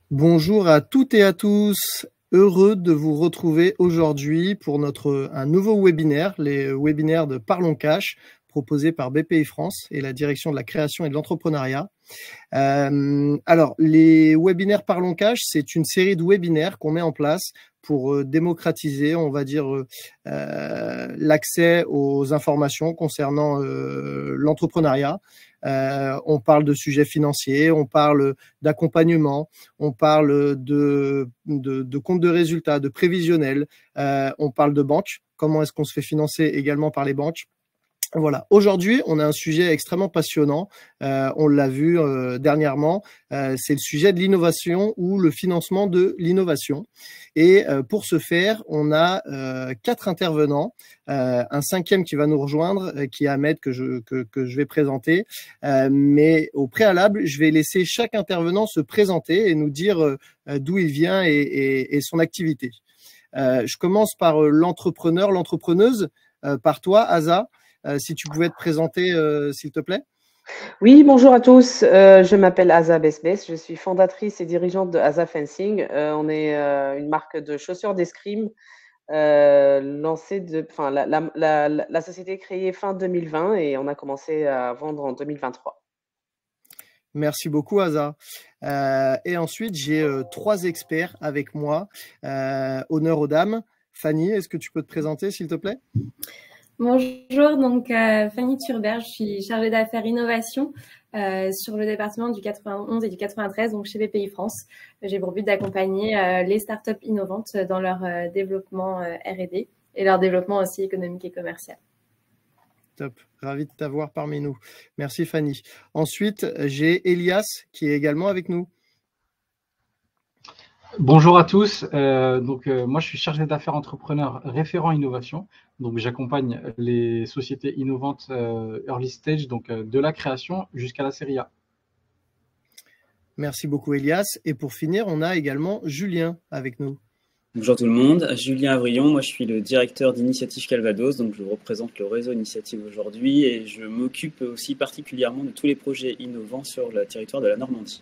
Bonjour à toutes et à tous. Heureux de vous retrouver aujourd'hui pour un nouveau webinaire, les webinaires de Parlons Cash, proposés par BPI France et la direction de la création et de l'entrepreneuriat. Alors, les webinaires Parlons Cash, c'est une série de webinaires qu'on met en place pour démocratiser, on va dire, l'accès aux informations concernant l'entrepreneuriat. On parle de sujets financiers, on parle d'accompagnement, on parle de compte de résultats, de prévisionnel, on parle de banque, comment est-ce qu'on se fait financer également par les banques. Voilà. Aujourd'hui, on a un sujet extrêmement passionnant. On l'a vu dernièrement. C'est le sujet de l'innovation ou le financement de l'innovation. Et pour ce faire, on a 4 intervenants. Un cinquième qui va nous rejoindre, qui est Ahmed, que je vais présenter. Mais au préalable, je vais laisser chaque intervenant se présenter et nous dire d'où il vient et son activité. Je commence par l'entrepreneur, l'entrepreneuse, par toi, Asa. Si tu pouvais te présenter, s'il te plaît. Oui, bonjour à tous. Je m'appelle Asa Besbes. Je suis fondatrice et dirigeante de Asa Fencing. On est une marque de chaussures d'escrime lancée la société est créée fin 2020 et on a commencé à vendre en 2023. Merci beaucoup, Asa. Et ensuite, j'ai 3 experts avec moi. Honneur aux dames. Fanny, est-ce que tu peux te présenter, s'il te plaît? Bonjour, donc Fanny Turbert, je suis chargée d'affaires innovation sur le département du 91 et du 93, donc chez BPI France. J'ai pour but d'accompagner les startups innovantes dans leur développement R&D et leur développement aussi économique et commercial. Top, ravi de t'avoir parmi nous. Merci Fanny. Ensuite, j'ai Elias qui est également avec nous. Bonjour à tous. Moi, je suis chargé d'affaires entrepreneur référent innovation. Donc, j'accompagne les sociétés innovantes early stage, donc de la création jusqu'à la série A. Merci beaucoup, Elias. Et pour finir, on a également Julien avec nous. Bonjour tout le monde, Julien Avrillon, moi je suis le directeur d'Initiative Calvados, donc je représente le réseau Initiative aujourd'hui et je m'occupe aussi particulièrement de tous les projets innovants sur le territoire de la Normandie.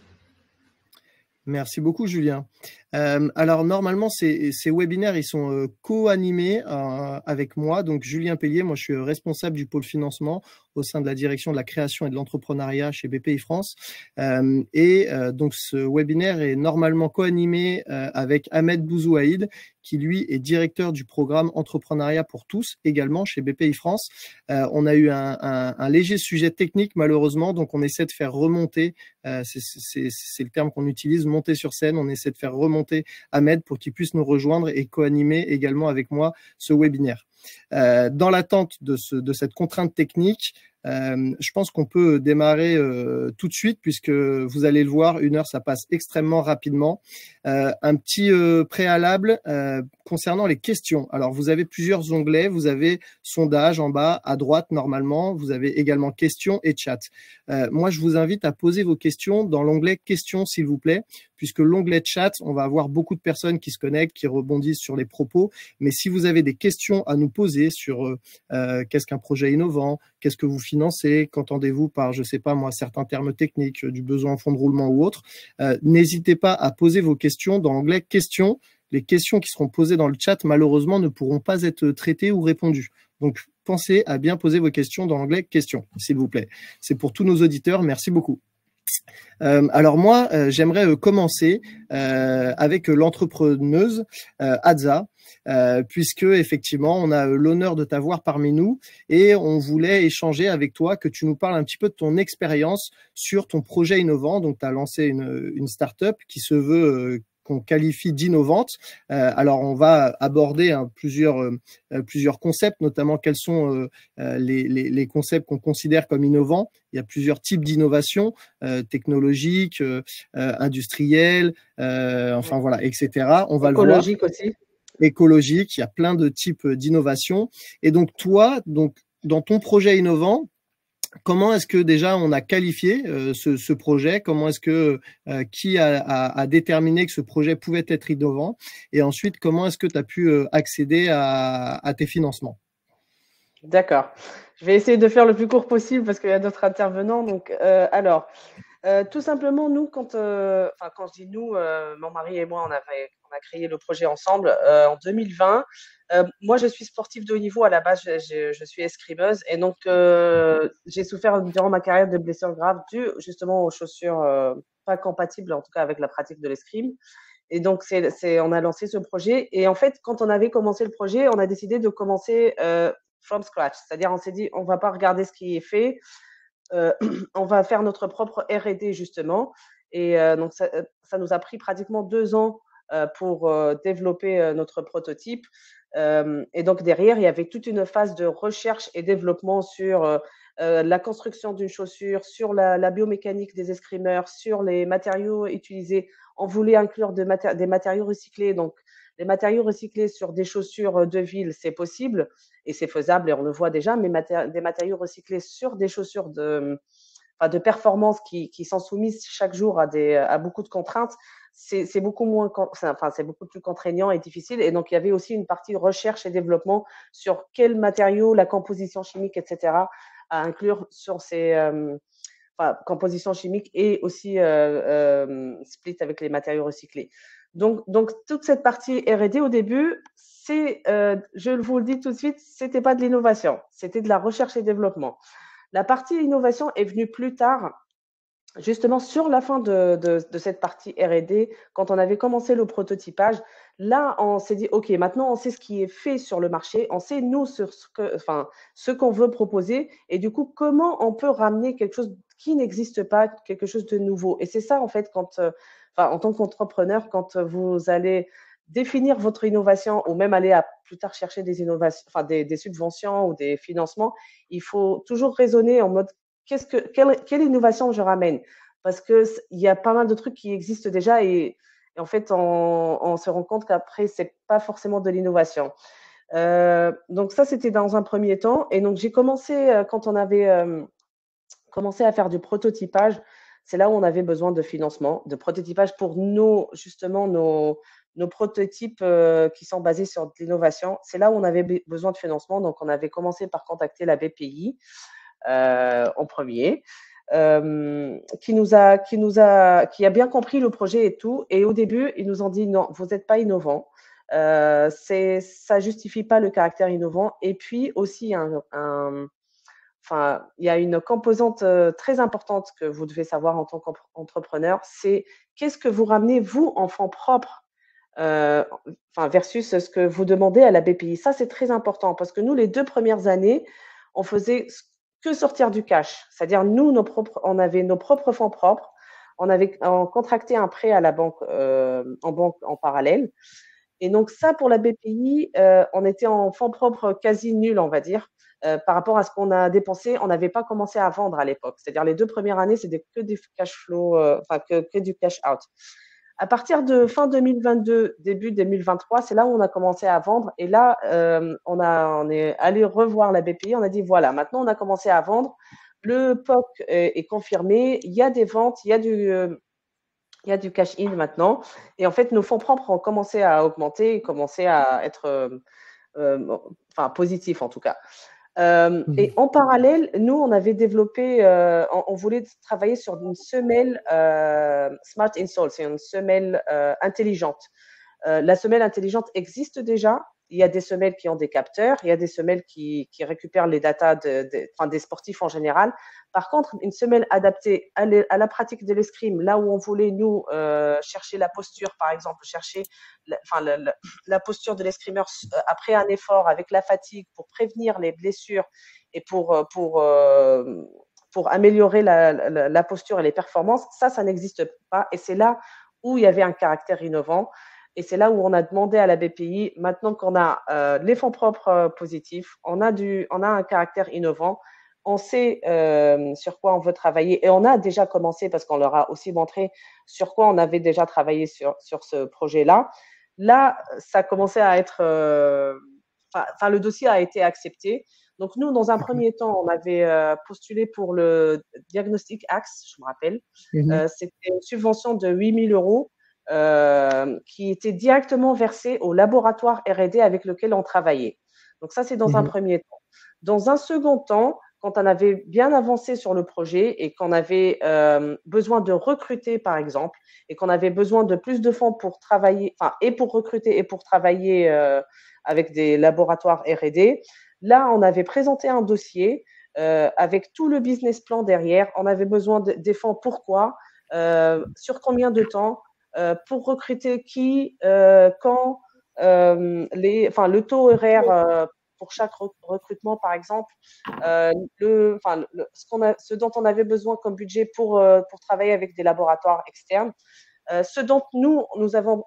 Merci beaucoup, Julien. Alors, normalement, ces webinaires, ils sont co-animés avec moi. Donc, Julien Pellier, moi, je suis responsable du pôle financement au sein de la direction de la création et de l'entrepreneuriat chez BPI France. Donc, ce webinaire est normalement co-animé avec Ahmed Bouzouaïd, qui, lui, est directeur du programme Entrepreneuriat pour tous, également chez BPI France. On a eu un léger sujet technique, malheureusement, donc on essaie de faire remonter, c'est le terme qu'on utilise, monter sur scène, on essaie de faire remonter Ahmed pour qu'il puisse nous rejoindre et co-animer également avec moi ce webinaire. Dans l'attente de cette contrainte technique, je pense qu'on peut démarrer tout de suite puisque vous allez le voir, 1 heure, ça passe extrêmement rapidement. Un petit préalable concernant les questions. Alors, vous avez plusieurs onglets. Vous avez sondage en bas à droite normalement. Vous avez également questions et chat. Moi, je vous invite à poser vos questions dans l'onglet questions, s'il vous plaît, puisque l'onglet chat, on va avoir beaucoup de personnes qui se connectent, qui rebondissent sur les propos. Mais si vous avez des questions à nous poser sur qu'est-ce qu'un projet innovant, qu'est-ce que vous financez, qu'entendez-vous par, je sais pas moi, certains termes techniques, du besoin en fonds de roulement ou autre, n'hésitez pas à poser vos questions dans l'onglet questions. Les questions qui seront posées dans le chat, malheureusement, ne pourront pas être traitées ou répondues. Donc, pensez à bien poser vos questions dans l'onglet questions, s'il vous plaît. C'est pour tous nos auditeurs. Merci beaucoup. Alors moi, j'aimerais commencer avec l'entrepreneuse Adza, puisque effectivement, on a l'honneur de t'avoir parmi nous et on voulait échanger avec toi, que tu nous parles un petit peu de ton expérience sur ton projet innovant. Donc, tu as lancé une start-up qui se veut qu'on qualifie d'innovante. Alors, on va aborder plusieurs concepts, notamment quels sont les concepts qu'on considère comme innovants. Il y a plusieurs types d'innovation, technologiques, industrielles, enfin voilà, etc. On va le voir. Écologique aussi. Écologique, il y a plein de types d'innovation. Et donc, toi, dans ton projet innovant, comment est-ce que déjà on a qualifié ce projet? Comment est-ce que qui a déterminé que ce projet pouvait être innovant? Et ensuite, comment est-ce que tu as pu accéder à tes financements? D'accord. Je vais essayer de faire le plus court possible parce qu'il y a d'autres intervenants. Donc, Tout simplement, nous, quand je dis nous, mon mari et moi, on a créé le projet ensemble en 2020. Moi, je suis sportive de haut niveau à la base, je suis escrimeuse et donc j'ai souffert durant ma carrière de blessures graves dues justement aux chaussures pas compatibles en tout cas avec la pratique de l'escrime. Et donc, on a lancé ce projet. Et en fait, quand on avait commencé le projet, on a décidé de commencer from scratch. C'est-à-dire, on s'est dit, on va pas regarder ce qui est fait. On va faire notre propre R&D, justement. Et donc, ça nous a pris pratiquement 2 ans pour développer notre prototype. Et donc, derrière, il y avait toute une phase de recherche et développement sur la construction d'une chaussure, sur la biomécanique des escrimeurs, sur les matériaux utilisés. On voulait inclure des matériaux recyclés. Donc, les matériaux recyclés sur des chaussures de ville, c'est possible et c'est faisable et on le voit déjà, mais des matériaux recyclés sur des chaussures de performance qui sont soumises chaque jour à beaucoup de contraintes, c'est beaucoup plus contraignant et difficile. Et donc, il y avait aussi une partie recherche et développement sur quels matériaux, la composition chimique, etc., à inclure sur ces composition chimique et aussi split avec les matériaux recyclés. Donc toute cette partie R&D au début, je vous le dis tout de suite, c'était pas de l'innovation, c'était de la recherche et développement. La partie innovation est venue plus tard, justement sur la fin de cette partie R&D, quand on avait commencé le prototypage. Là, on s'est dit, OK, maintenant, on sait ce qui est fait sur le marché, on sait, nous, sur ce qu'on veut proposer, et du coup, comment on peut ramener quelque chose qui n'existe pas, quelque chose de nouveau. Et c'est ça, en fait, en tant qu'entrepreneur, quand vous allez définir votre innovation ou même aller plus tard chercher des innovations, des subventions ou des financements, il faut toujours raisonner en mode quelle innovation je ramène? Parce qu'il y a pas mal de trucs qui existent déjà et en fait, on se rend compte qu'après, c'est pas forcément de l'innovation. Donc ça, c'était dans un premier temps. Et donc, j'ai commencé, quand on avait commencé à faire du prototypage, c'est là où on avait besoin de financement, de prototypage pour nos prototypes qui sont basés sur de l'innovation. C'est là où on avait besoin de financement. Donc, on avait commencé par contacter la BPI en premier, qui a bien compris le projet et tout. Et au début, ils nous ont dit non, vous n'êtes pas innovant. Ça justifie pas le caractère innovant. Et puis aussi, il y a une composante très importante que vous devez savoir en tant qu'entrepreneur, c'est qu'est-ce que vous ramenez, vous, en fonds propres, versus ce que vous demandez à la BPI. Ça, c'est très important parce que nous, les 2 premières années, on faisait que sortir du cash. C'est-à-dire, nous, on avait nos propres fonds propres. On contractait un prêt à la banque, en banque en parallèle. Et donc, ça, pour la BPI, on était en fonds propres quasi nuls, on va dire. Par rapport à ce qu'on a dépensé, on n'avait pas commencé à vendre à l'époque. C'est-à-dire, les 2 premières années, c'était que du cash flow, que du cash out. À partir de fin 2022, début 2023, c'est là où on a commencé à vendre. Et là, on est allé revoir la BPI. On a dit, voilà, maintenant, on a commencé à vendre. Le POC est confirmé. Il y a des ventes, il y a du cash-in maintenant. Et en fait, nos fonds propres ont commencé à augmenter, commencé à être positifs en tout cas. Et en parallèle, nous, on avait développé, on voulait travailler sur une semelle Smart Insole, c'est une semelle intelligente. La semelle intelligente existe déjà. Il y a des semelles qui ont des capteurs, il y a des semelles qui récupèrent les datas des sportifs en général. Par contre, une semelle adaptée à la pratique de l'escrime, là où on voulait, nous, chercher la posture, par exemple, chercher la posture de l'escrimeur après un effort, avec la fatigue, pour prévenir les blessures et pour améliorer la posture et les performances, ça n'existe pas. Et c'est là où il y avait un caractère innovant. Et c'est là où on a demandé à la BPI, maintenant qu'on a les fonds propres positifs, on a un caractère innovant, on sait sur quoi on veut travailler et on a déjà commencé parce qu'on leur a aussi montré sur quoi on avait déjà travaillé sur ce projet-là. Là, ça a commencé à être… le dossier a été accepté. Donc, nous, dans un premier temps, on avait postulé pour le Diagnostic Axe, je me rappelle. C'était une subvention de 8 000 € qui était directement versée au laboratoire R&D avec lequel on travaillait. Donc, ça, c'est dans un premier temps. Dans un second temps, quand on avait bien avancé sur le projet et qu'on avait besoin de recruter, par exemple, et qu'on avait besoin de plus de fonds pour travailler, enfin, et pour recruter et pour travailler avec des laboratoires R&D, là, on avait présenté un dossier avec tout le business plan derrière. On avait besoin des fonds. Pourquoi, sur combien de temps, pour recruter qui, quand, le taux horaire pour chaque recrutement, par exemple, ce dont on avait besoin comme budget pour travailler avec des laboratoires externes, ce dont nous avons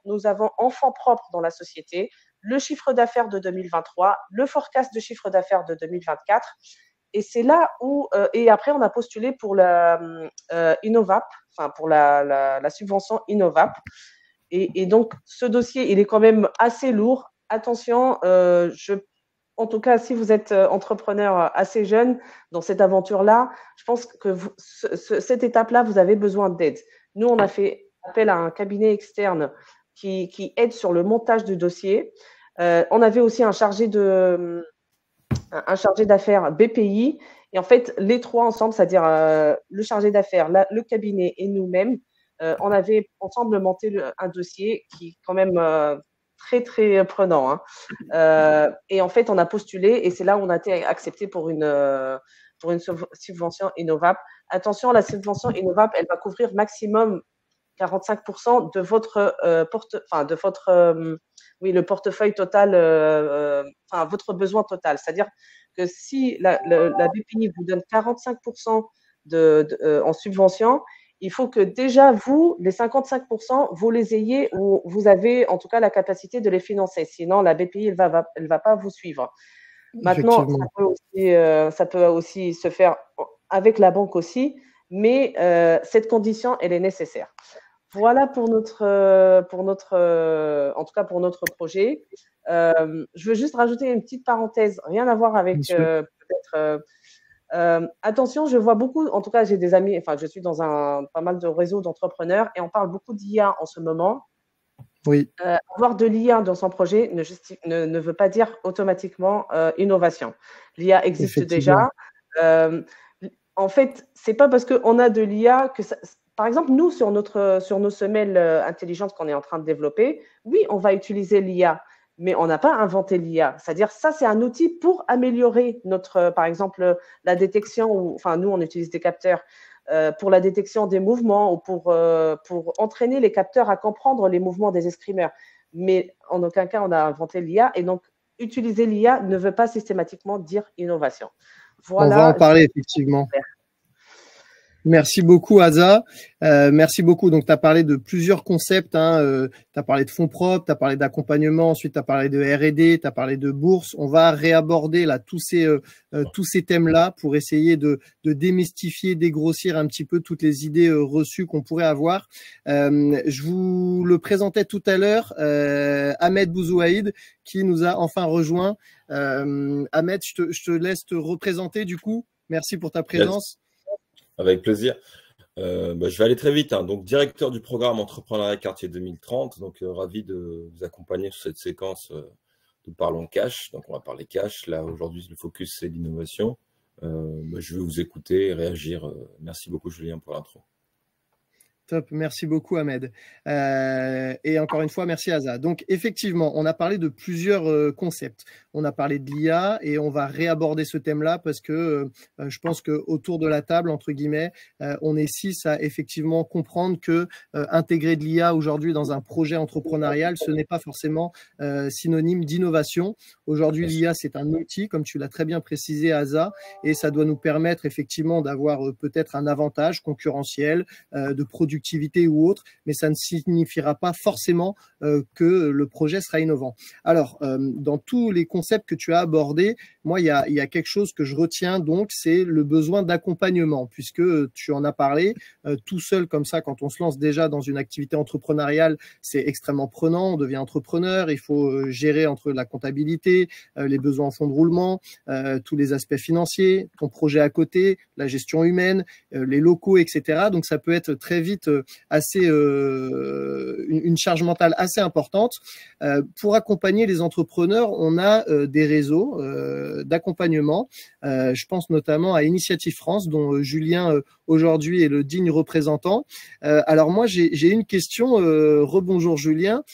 en fonds propres dans la société, le chiffre d'affaires de 2023, le forecast de chiffre d'affaires de 2024. Et c'est là où, et après, on a postulé pour la Innovap, enfin pour la subvention Innovap. Et donc, ce dossier, il est quand même assez lourd. Attention, en tout cas, si vous êtes entrepreneur assez jeune dans cette aventure-là, je pense que cette étape-là, vous avez besoin d'aide. Nous, on a fait appel à un cabinet externe qui aide sur le montage du dossier. On avait aussi un chargé d'affaires BPI. Et en fait, les trois ensemble, c'est-à-dire le chargé d'affaires, le cabinet et nous-mêmes, on avait ensemble monté un dossier qui est quand même très, très prenant. Et en fait, on a postulé et c'est là où on a été accepté pour une subvention Innovap. Attention, la subvention Innovap, elle va couvrir maximum 45% de votre le portefeuille total, votre besoin total. C'est-à-dire que si la BPI vous donne 45% en subvention, il faut que déjà vous, les 55%, vous les ayez ou vous avez en tout cas la capacité de les financer. Sinon, la BPI, elle va pas vous suivre. Maintenant, ça peut aussi se faire avec la banque aussi, mais cette condition, elle est nécessaire. Voilà pour notre projet. Je veux juste rajouter une petite parenthèse, rien à voir avec peut-être. Attention, je vois beaucoup, en tout cas, j'ai des amis, enfin, je suis dans pas mal de réseaux d'entrepreneurs et on parle beaucoup d'IA en ce moment. Oui. Avoir de l'IA dans son projet ne veut pas dire automatiquement innovation. L'IA existe déjà. En fait, c'est pas parce qu'on a de l'IA que ça. Par exemple, nous, sur nos semelles intelligentes qu'on est en train de développer, oui, on va utiliser l'IA, mais on n'a pas inventé l'IA. C'est-à-dire, ça, c'est un outil pour améliorer par exemple, la détection. Nous, on utilise des capteurs pour la détection des mouvements ou pour entraîner les capteurs à comprendre les mouvements des escrimeurs. Mais en aucun cas, on a inventé l'IA. Et donc, utiliser l'IA ne veut pas systématiquement dire innovation. Voilà. On va en parler, effectivement. Merci beaucoup, Aza. Merci beaucoup. Donc, tu as parlé de plusieurs concepts. Tu as parlé de fonds propres, tu as parlé d'accompagnement, ensuite tu as parlé de R&D, tu as parlé de bourse. On va réaborder là tous ces thèmes-là pour essayer de démystifier, dégrossir un petit peu toutes les idées reçues qu'on pourrait avoir. Je vous le présentais tout à l'heure, Ahmed Bouzouaïd, qui nous a enfin rejoint. Ahmed, je te laisse te représenter du coup. Merci pour ta présence. Yes. Avec plaisir. Je vais aller très vite. Donc, directeur du programme Entrepreneuriat Quartier 2030. Donc, ravi de vous accompagner sur cette séquence de Parlons Cash. Donc, on va parler cash. Là, aujourd'hui, le focus, c'est l'innovation. Je vais vous écouter et réagir. Merci beaucoup, Julien, pour l'intro. Top, merci beaucoup Ahmed. Et encore une fois, merci Aza. Donc effectivement, on a parlé de plusieurs concepts. On a parlé de l'IA et on va réaborder ce thème-là parce que je pense qu'autour de la table, entre guillemets, on est 6 à effectivement comprendre que intégrer de l'IA aujourd'hui dans un projet entrepreneurial, ce n'est pas forcément synonyme d'innovation. Aujourd'hui, l'IA, c'est un outil, comme tu l'as très bien précisé Aza, et ça doit nous permettre effectivement d'avoir peut-être un avantage concurrentiel, de production ou autre, mais ça ne signifiera pas forcément que le projet sera innovant. Alors, dans tous les concepts que tu as abordés, moi, il y a quelque chose que je retiens, donc, c'est le besoin d'accompagnement, puisque tu en as parlé, tout seul comme ça, quand on se lance déjà dans une activité entrepreneuriale, c'est extrêmement prenant, on devient entrepreneur, il faut gérer entre la comptabilité, les besoins en fonds de roulement, tous les aspects financiers, ton projet à côté, la gestion humaine, les locaux, etc. Donc, ça peut être très vite être assez une charge mentale assez importante. Pour accompagner les entrepreneurs, on a des réseaux d'accompagnement. Je pense notamment à Initiative France, dont Julien aujourd'hui est le digne représentant. Alors moi, j'ai une question. Rebonjour Julien.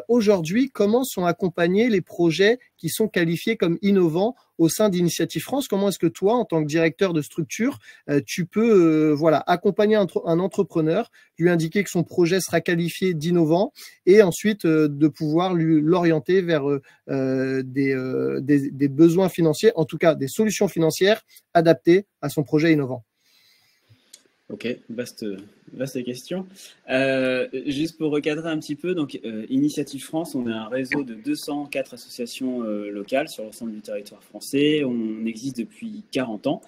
Aujourd'hui, comment sont accompagnés les projets qui sont qualifiés comme innovants au sein d'Initiative France? Comment est-ce que toi, en tant que directeur de structure, tu peux accompagner un entrepreneur, lui indiquer que son projet sera qualifié d'innovant et ensuite de pouvoir l'orienter vers des besoins financiers, en tout cas des solutions financières adaptées à son projet innovant? Ok, vaste question. Juste pour recadrer un petit peu, donc Initiative France, on est un réseau de 204 associations locales sur l'ensemble du territoire français. On existe depuis 40 ans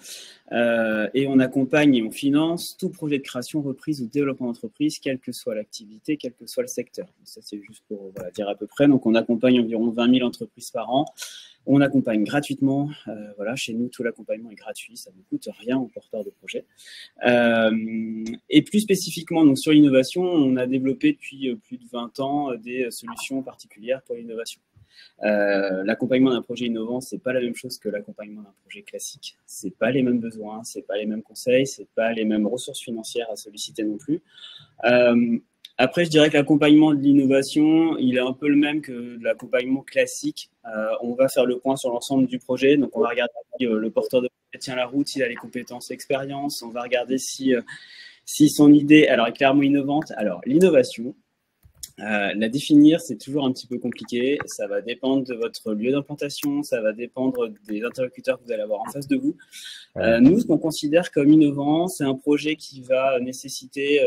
et on accompagne et on finance tout projet de création, reprise ou développement d'entreprise, quelle que soit l'activité, quel que soit le secteur. Ça, c'est juste pour dire à peu près. Donc, on accompagne environ 20 000 entreprises par an. On accompagne gratuitement. Chez nous, tout l'accompagnement est gratuit. Ça ne coûte rien aux porteurs de projets. Et plus spécifiquement, donc sur l'innovation, on a développé depuis plus de 20 ans des solutions particulières pour l'innovation. L'accompagnement d'un projet innovant, c'est pas la même chose que l'accompagnement d'un projet classique. C'est pas les mêmes besoins, c'est pas les mêmes conseils, c'est pas les mêmes ressources financières à solliciter non plus. Après, je dirais que l'accompagnement de l'innovation, il est un peu le même que de l'accompagnement classique. On va faire le point sur l'ensemble du projet. Donc, on va regarder si le porteur de projet tient la route, s'il a les compétences, l'expérience. On va regarder si son idée est clairement innovante. Alors, l'innovation, la définir, c'est toujours un petit peu compliqué. Ça va dépendre de votre lieu d'implantation. Ça va dépendre des interlocuteurs que vous allez avoir en face de vous. Nous, ce qu'on considère comme innovant, c'est un projet qui va nécessiter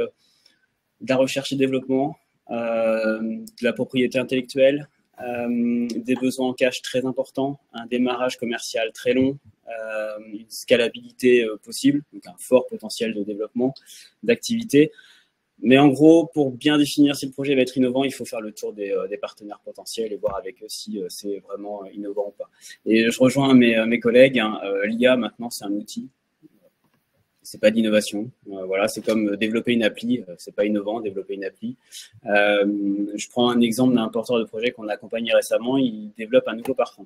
de la recherche et développement, de la propriété intellectuelle, des besoins en cash très importants, un démarrage commercial très long, une scalabilité possible, donc un fort potentiel de développement d'activité. Mais en gros, pour bien définir si le projet va être innovant, il faut faire le tour des partenaires potentiels et voir avec eux si c'est vraiment innovant ou pas. Et je rejoins mes collègues, l'IA maintenant c'est un outil. C'est pas d'innovation. C'est comme développer une appli. C'est pas innovant, développer une appli. Je prends un exemple d'un porteur de projet qu'on a accompagné récemment. Il développe un nouveau parfum.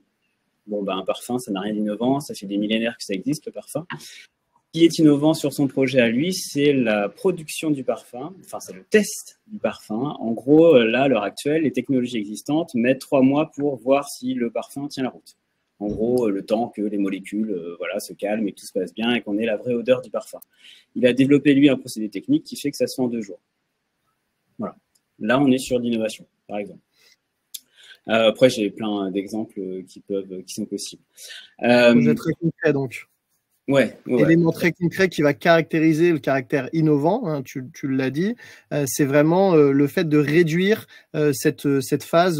Un parfum, ça n'a rien d'innovant. Ça fait des millénaires que ça existe, le parfum. Ce qui est innovant sur son projet à lui, c'est la production du parfum. Enfin, c'est le test du parfum. En gros, là, à l'heure actuelle, les technologies existantes mettent 3 mois pour voir si le parfum tient la route. En gros, le temps que les molécules se calment et que tout se passe bien et qu'on ait la vraie odeur du parfum. Il a développé, lui, un procédé technique qui fait que ça se fait en 2 jours. Voilà. Là, on est sur l'innovation, par exemple. Après, j'ai plein d'exemples qui sont possibles. Projet très concret, donc. Ouais. Élément très concret qui va caractériser le caractère innovant, hein, tu l'as dit, c'est vraiment le fait de réduire cette phase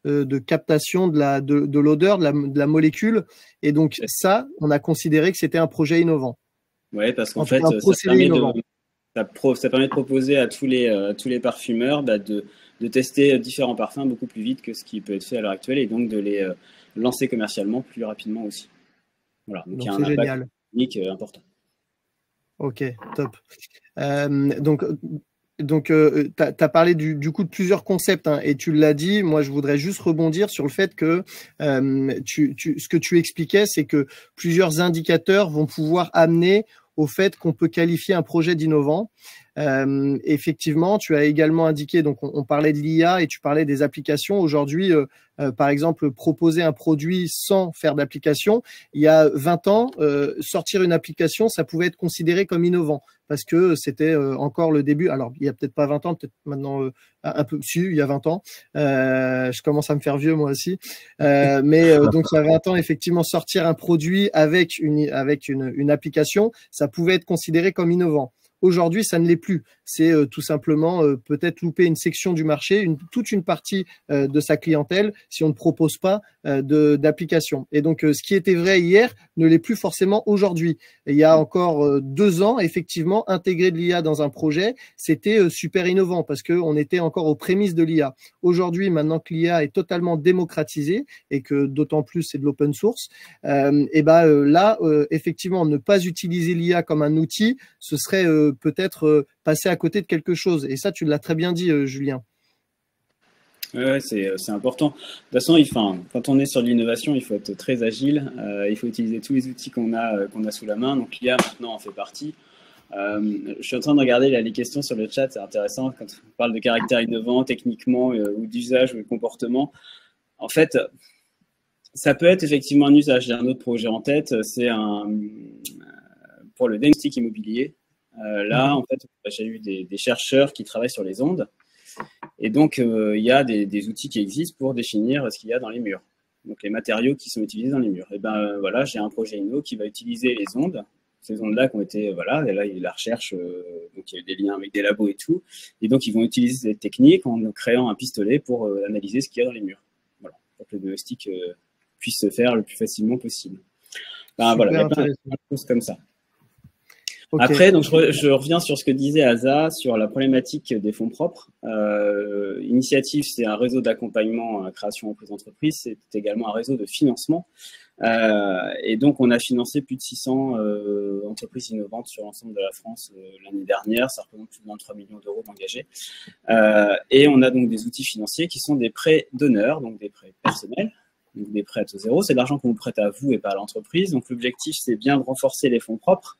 de captation de l'odeur, de la molécule. Et donc ça, on a considéré que c'était un projet innovant. Oui, parce qu'en fait, ça permet de proposer à tous les parfumeurs de tester différents parfums beaucoup plus vite que ce qui peut être fait à l'heure actuelle et donc de les lancer commercialement plus rapidement aussi. Voilà, donc il y a un impact génial. Important. Ok, top. Donc, tu as parlé du coup de plusieurs concepts hein, et tu l'as dit. Moi, je voudrais juste rebondir sur le fait que ce que tu expliquais, c'est que plusieurs indicateurs vont pouvoir amener au fait qu'on peut qualifier un projet d'innovant. Effectivement, tu as également indiqué, donc on parlait de l'IA et tu parlais des applications. Aujourd'hui, par exemple, proposer un produit sans faire d'application, il y a 20 ans, sortir une application, ça pouvait être considéré comme innovant parce que c'était encore le début. Alors, il y a peut-être pas 20 ans, peut-être maintenant un peu dessus, il y a 20 ans. Je commence à me faire vieux moi aussi. Donc, il y a 20 ans, effectivement, sortir un produit avec une application, ça pouvait être considéré comme innovant. Aujourd'hui, ça ne l'est plus. C'est tout simplement peut-être louper une section du marché, toute une partie de sa clientèle si on ne propose pas d'application. Et donc, ce qui était vrai hier ne l'est plus forcément aujourd'hui. Il y a encore 2 ans, effectivement, intégrer de l'IA dans un projet, c'était super innovant parce qu'on était encore aux prémices de l'IA. Aujourd'hui, maintenant que l'IA est totalement démocratisée et que d'autant plus c'est de l'open source, là, effectivement, ne pas utiliser l'IA comme un outil, ce serait peut peut-être passer à côté de quelque chose. Et ça, tu l'as très bien dit, Julien. Ouais, c'est important. De toute façon, quand on est sur l'innovation, il faut être très agile. Il faut utiliser tous les outils qu'on a sous la main. Donc l'IA maintenant en fait partie. Je suis en train de regarder là, les questions sur le chat, c'est intéressant quand on parle de caractère innovant techniquement ou d'usage ou de comportement. En fait, ça peut être effectivement un usage. J'ai un autre projet en tête, c'est pour le diagnostic immobilier. Là, en fait, j'ai eu des chercheurs qui travaillent sur les ondes. Et donc, il y a des outils qui existent pour définir ce qu'il y a dans les murs. Donc, les matériaux qui sont utilisés dans les murs. Et ben voilà, j'ai un projet Inno qui va utiliser les ondes. Ces ondes-là qui ont été, voilà, et là, il y a la recherche, donc il y a eu des liens avec des labos et tout. Et donc, ils vont utiliser cette technique en créant un pistolet pour analyser ce qu'il y a dans les murs. Voilà, pour que le diagnostic puisse se faire le plus facilement possible. Ben, voilà, il y a plein de choses comme ça. Okay. Après, donc, je reviens sur ce que disait Asa sur la problématique des fonds propres. Initiative, c'est un réseau d'accompagnement à la création auprès d'entreprises. C'est également un réseau de financement. Et donc, on a financé plus de 600 entreprises innovantes sur l'ensemble de la France l'année dernière. Ça représente plus de 23 millions d'euros d'engagés. Et on a donc des outils financiers qui sont des prêts d'honneur, donc des prêts personnels, donc des prêts à taux zéro. C'est de l'argent qu'on vous prête à vous et pas à l'entreprise. Donc, l'objectif, c'est bien de renforcer les fonds propres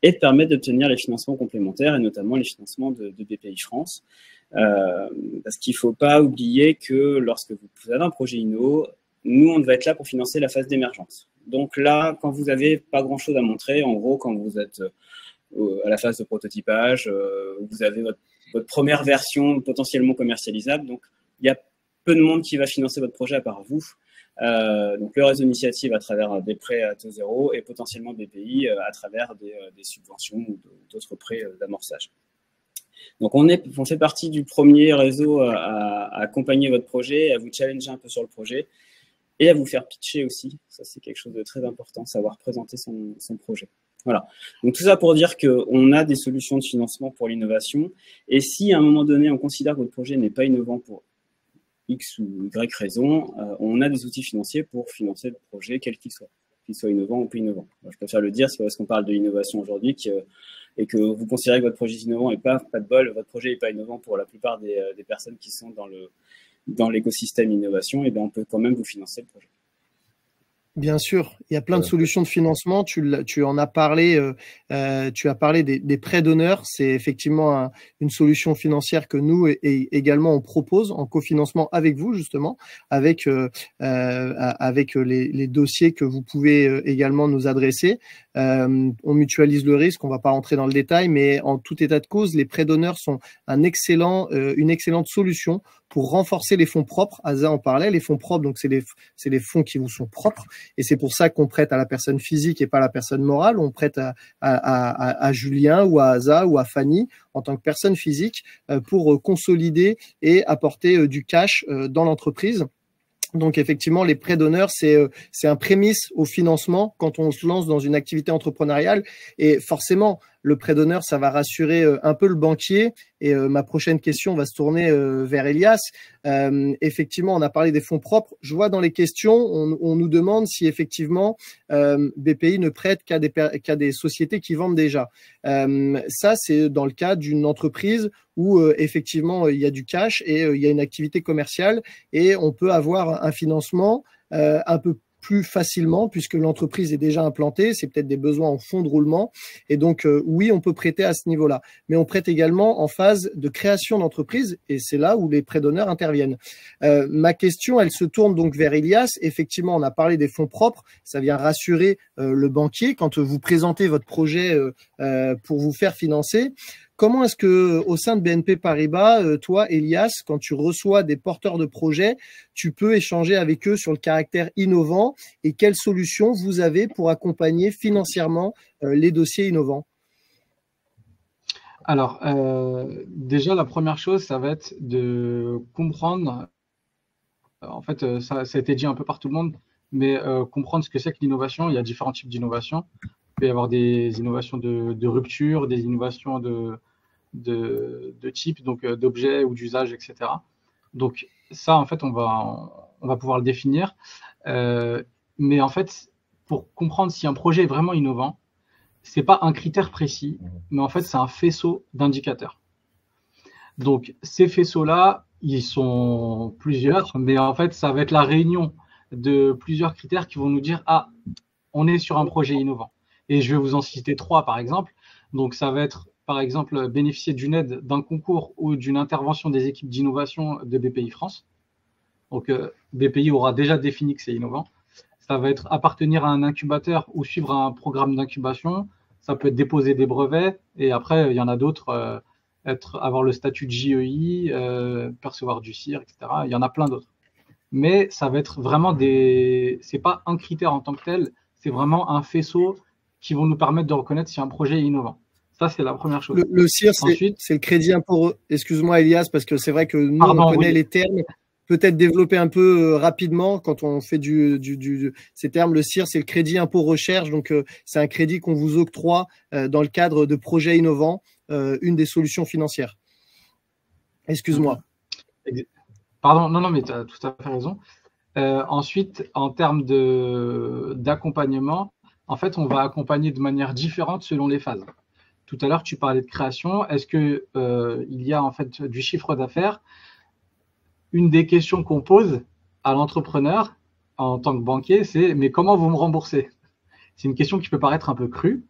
et de permettre d'obtenir les financements complémentaires et notamment les financements de BPI France. Parce qu'il ne faut pas oublier que lorsque vous avez un projet Inno, nous, on va être là pour financer la phase d'émergence. Donc là, quand vous n'avez pas grand-chose à montrer, en gros, quand vous êtes à la phase de prototypage, vous avez votre première version potentiellement commercialisable. Donc, il y a peu de monde qui va financer votre projet à part vous. Donc le réseau initiative à travers des prêts à taux zéro et potentiellement BPI à travers des subventions ou d'autres prêts d'amorçage. Donc on fait partie du premier réseau à accompagner votre projet, à vous challenger un peu sur le projet et à vous faire pitcher aussi. Ça c'est quelque chose de très important, savoir présenter son projet. Voilà. Donc tout ça pour dire qu'on a des solutions de financement pour l'innovation et si à un moment donné on considère que votre projet n'est pas innovant pour X ou Y raison, on a des outils financiers pour financer le projet, quel qu'il soit innovant ou peu innovant. Alors, je préfère le dire, c'est parce qu'on parle de l'innovation aujourd'hui et que vous considérez que votre projet est innovant et pas de bol, votre projet n'est pas innovant pour la plupart des personnes qui sont dans l'écosystème innovation, et bien on peut quand même vous financer le projet. Bien sûr, il y a plein de solutions de financement. Tu en as parlé. Tu as parlé des prêts d'honneur. C'est effectivement une solution financière que nous et également on propose en cofinancement avec vous justement, avec les dossiers que vous pouvez également nous adresser. On mutualise le risque. On va pas rentrer dans le détail, mais en tout état de cause, les prêts d'honneur sont une excellente solution pour renforcer les fonds propres. Asa en parlait, les fonds propres, donc c'est les fonds qui vous sont propres. Et c'est pour ça qu'on prête à la personne physique et pas à la personne morale. On prête à Julien ou à Asa ou à Fanny en tant que personne physique pour consolider et apporter du cash dans l'entreprise. Donc effectivement, les prêts d'honneur, c'est un prémisse au financement quand on se lance dans une activité entrepreneuriale. Et forcément, le prêt d'honneur, ça va rassurer un peu le banquier. Et ma prochaine question va se tourner vers Elias. Effectivement, on a parlé des fonds propres. Je vois dans les questions, on nous demande si effectivement BPI ne prête qu'à des sociétés qui vendent déjà. Ça, c'est dans le cas d'une entreprise où effectivement il y a du cash et il y a une activité commerciale et on peut avoir un financement un peu plus facilement puisque l'entreprise est déjà implantée, c'est peut-être des besoins en fonds de roulement et donc oui, on peut prêter à ce niveau-là. Mais on prête également en phase de création d'entreprise et c'est là où les prêts d'honneur interviennent. Ma question, elle se tourne donc vers Elias. Effectivement, on a parlé des fonds propres, ça vient rassurer le banquier quand vous présentez votre projet pour vous faire financer. Comment est-ce que, au sein de BNP Paribas, toi, Elias, quand tu reçois des porteurs de projets, tu peux échanger avec eux sur le caractère innovant et quelles solutions vous avez pour accompagner financièrement les dossiers innovants? Alors, déjà, la première chose, ça va être de comprendre, en fait, ça a été dit un peu par tout le monde, mais comprendre ce que c'est que l'innovation. Il y a différents types d'innovation. Il peut y avoir des innovations de rupture, des innovations de type, donc d'objets ou d'usage, etc. Donc ça, en fait, on va pouvoir le définir. Mais en fait, pour comprendre si un projet est vraiment innovant, c'est pas un critère précis, mais en fait, c'est un faisceau d'indicateurs. Donc, ces faisceaux-là, ils sont plusieurs, mais en fait, ça va être la réunion de plusieurs critères qui vont nous dire « Ah, on est sur un projet innovant ». Et je vais vous en citer 3, par exemple. Donc, ça va être, par exemple, bénéficier d'une aide, d'un concours ou d'une intervention des équipes d'innovation de BPI France. Donc, BPI aura déjà défini que c'est innovant. Ça va être appartenir à un incubateur ou suivre un programme d'incubation. Ça peut être déposer des brevets. Et après, il y en a d'autres, avoir le statut de JEI, percevoir du CIR, etc. Il y en a plein d'autres. Mais ça va être vraiment c'est pas un critère en tant que tel, c'est vraiment un faisceau qui vont nous permettre de reconnaître si un projet est innovant. Ça, c'est la première chose. Le CIR, c'est le crédit impôt. Excuse-moi, Elias, parce que c'est vrai que nous, on connaît les termes. Peut-être développer un peu rapidement quand on fait ces termes. Le CIR, c'est le crédit impôt recherche. Donc, c'est un crédit qu'on vous octroie dans le cadre de projets innovants, une des solutions financières. Excuse-moi. Pardon, non, mais tu as tout à fait raison. Ensuite, en termes d'accompagnement, en fait, on va accompagner de manière différente selon les phases. Tout à l'heure, tu parlais de création. Est-ce que il y a en fait du chiffre d'affaires? Une des questions qu'on pose à l'entrepreneur en tant que banquier, c'est « mais comment vous me remboursez ?» C'est une question qui peut paraître un peu crue,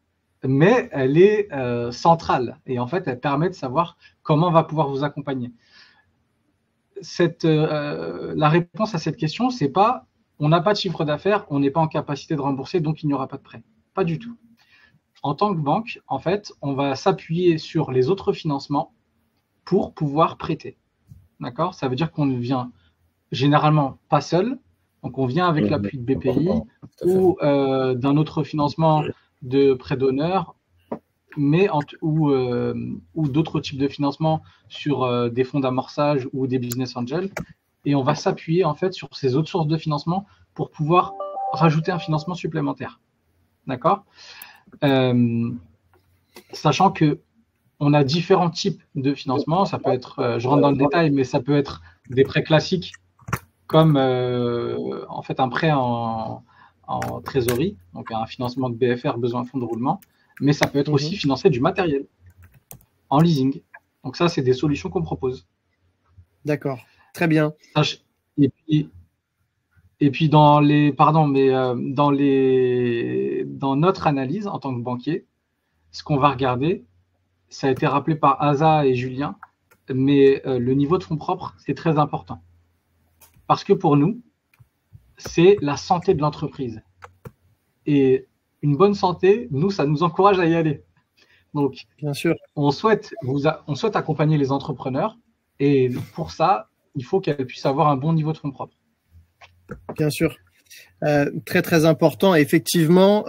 mais elle est centrale. Et en fait, elle permet de savoir comment on va pouvoir vous accompagner. La réponse à cette question, c'est pas « on n'a pas de chiffre d'affaires, on n'est pas en capacité de rembourser, donc il n'y aura pas de prêt ». Pas du tout. En tant que banque, en fait, on va s'appuyer sur les autres financements pour pouvoir prêter. D'accord? Ça veut dire qu'on ne vient généralement pas seul, donc on vient avec l'appui de BPI ou d'un autre financement de prêt d'honneur, ou d'autres types de financement sur des fonds d'amorçage ou des business angels. Et on va s'appuyer en fait sur ces autres sources de financement pour pouvoir rajouter un financement supplémentaire. D'accord? Sachant que on a différents types de financement. Ça peut être, je rentre dans le détail, mais ça peut être des prêts classiques comme en fait un prêt en trésorerie, donc un financement de BFR, besoin de fonds de roulement, mais ça peut être aussi financer du matériel en leasing. Donc ça, c'est des solutions qu'on propose. D'accord, très bien. Et puis dans notre analyse en tant que banquier, ce qu'on va regarder, ça a été rappelé par Asa et Julien, mais le niveau de fonds propres, c'est très important. Parce que pour nous, c'est la santé de l'entreprise. Et une bonne santé, nous, ça nous encourage à y aller. Donc, bien sûr, on souhaite accompagner les entrepreneurs, et pour ça, il faut qu'elles puissent avoir un bon niveau de fonds propres. Bien sûr. Très très important. Effectivement,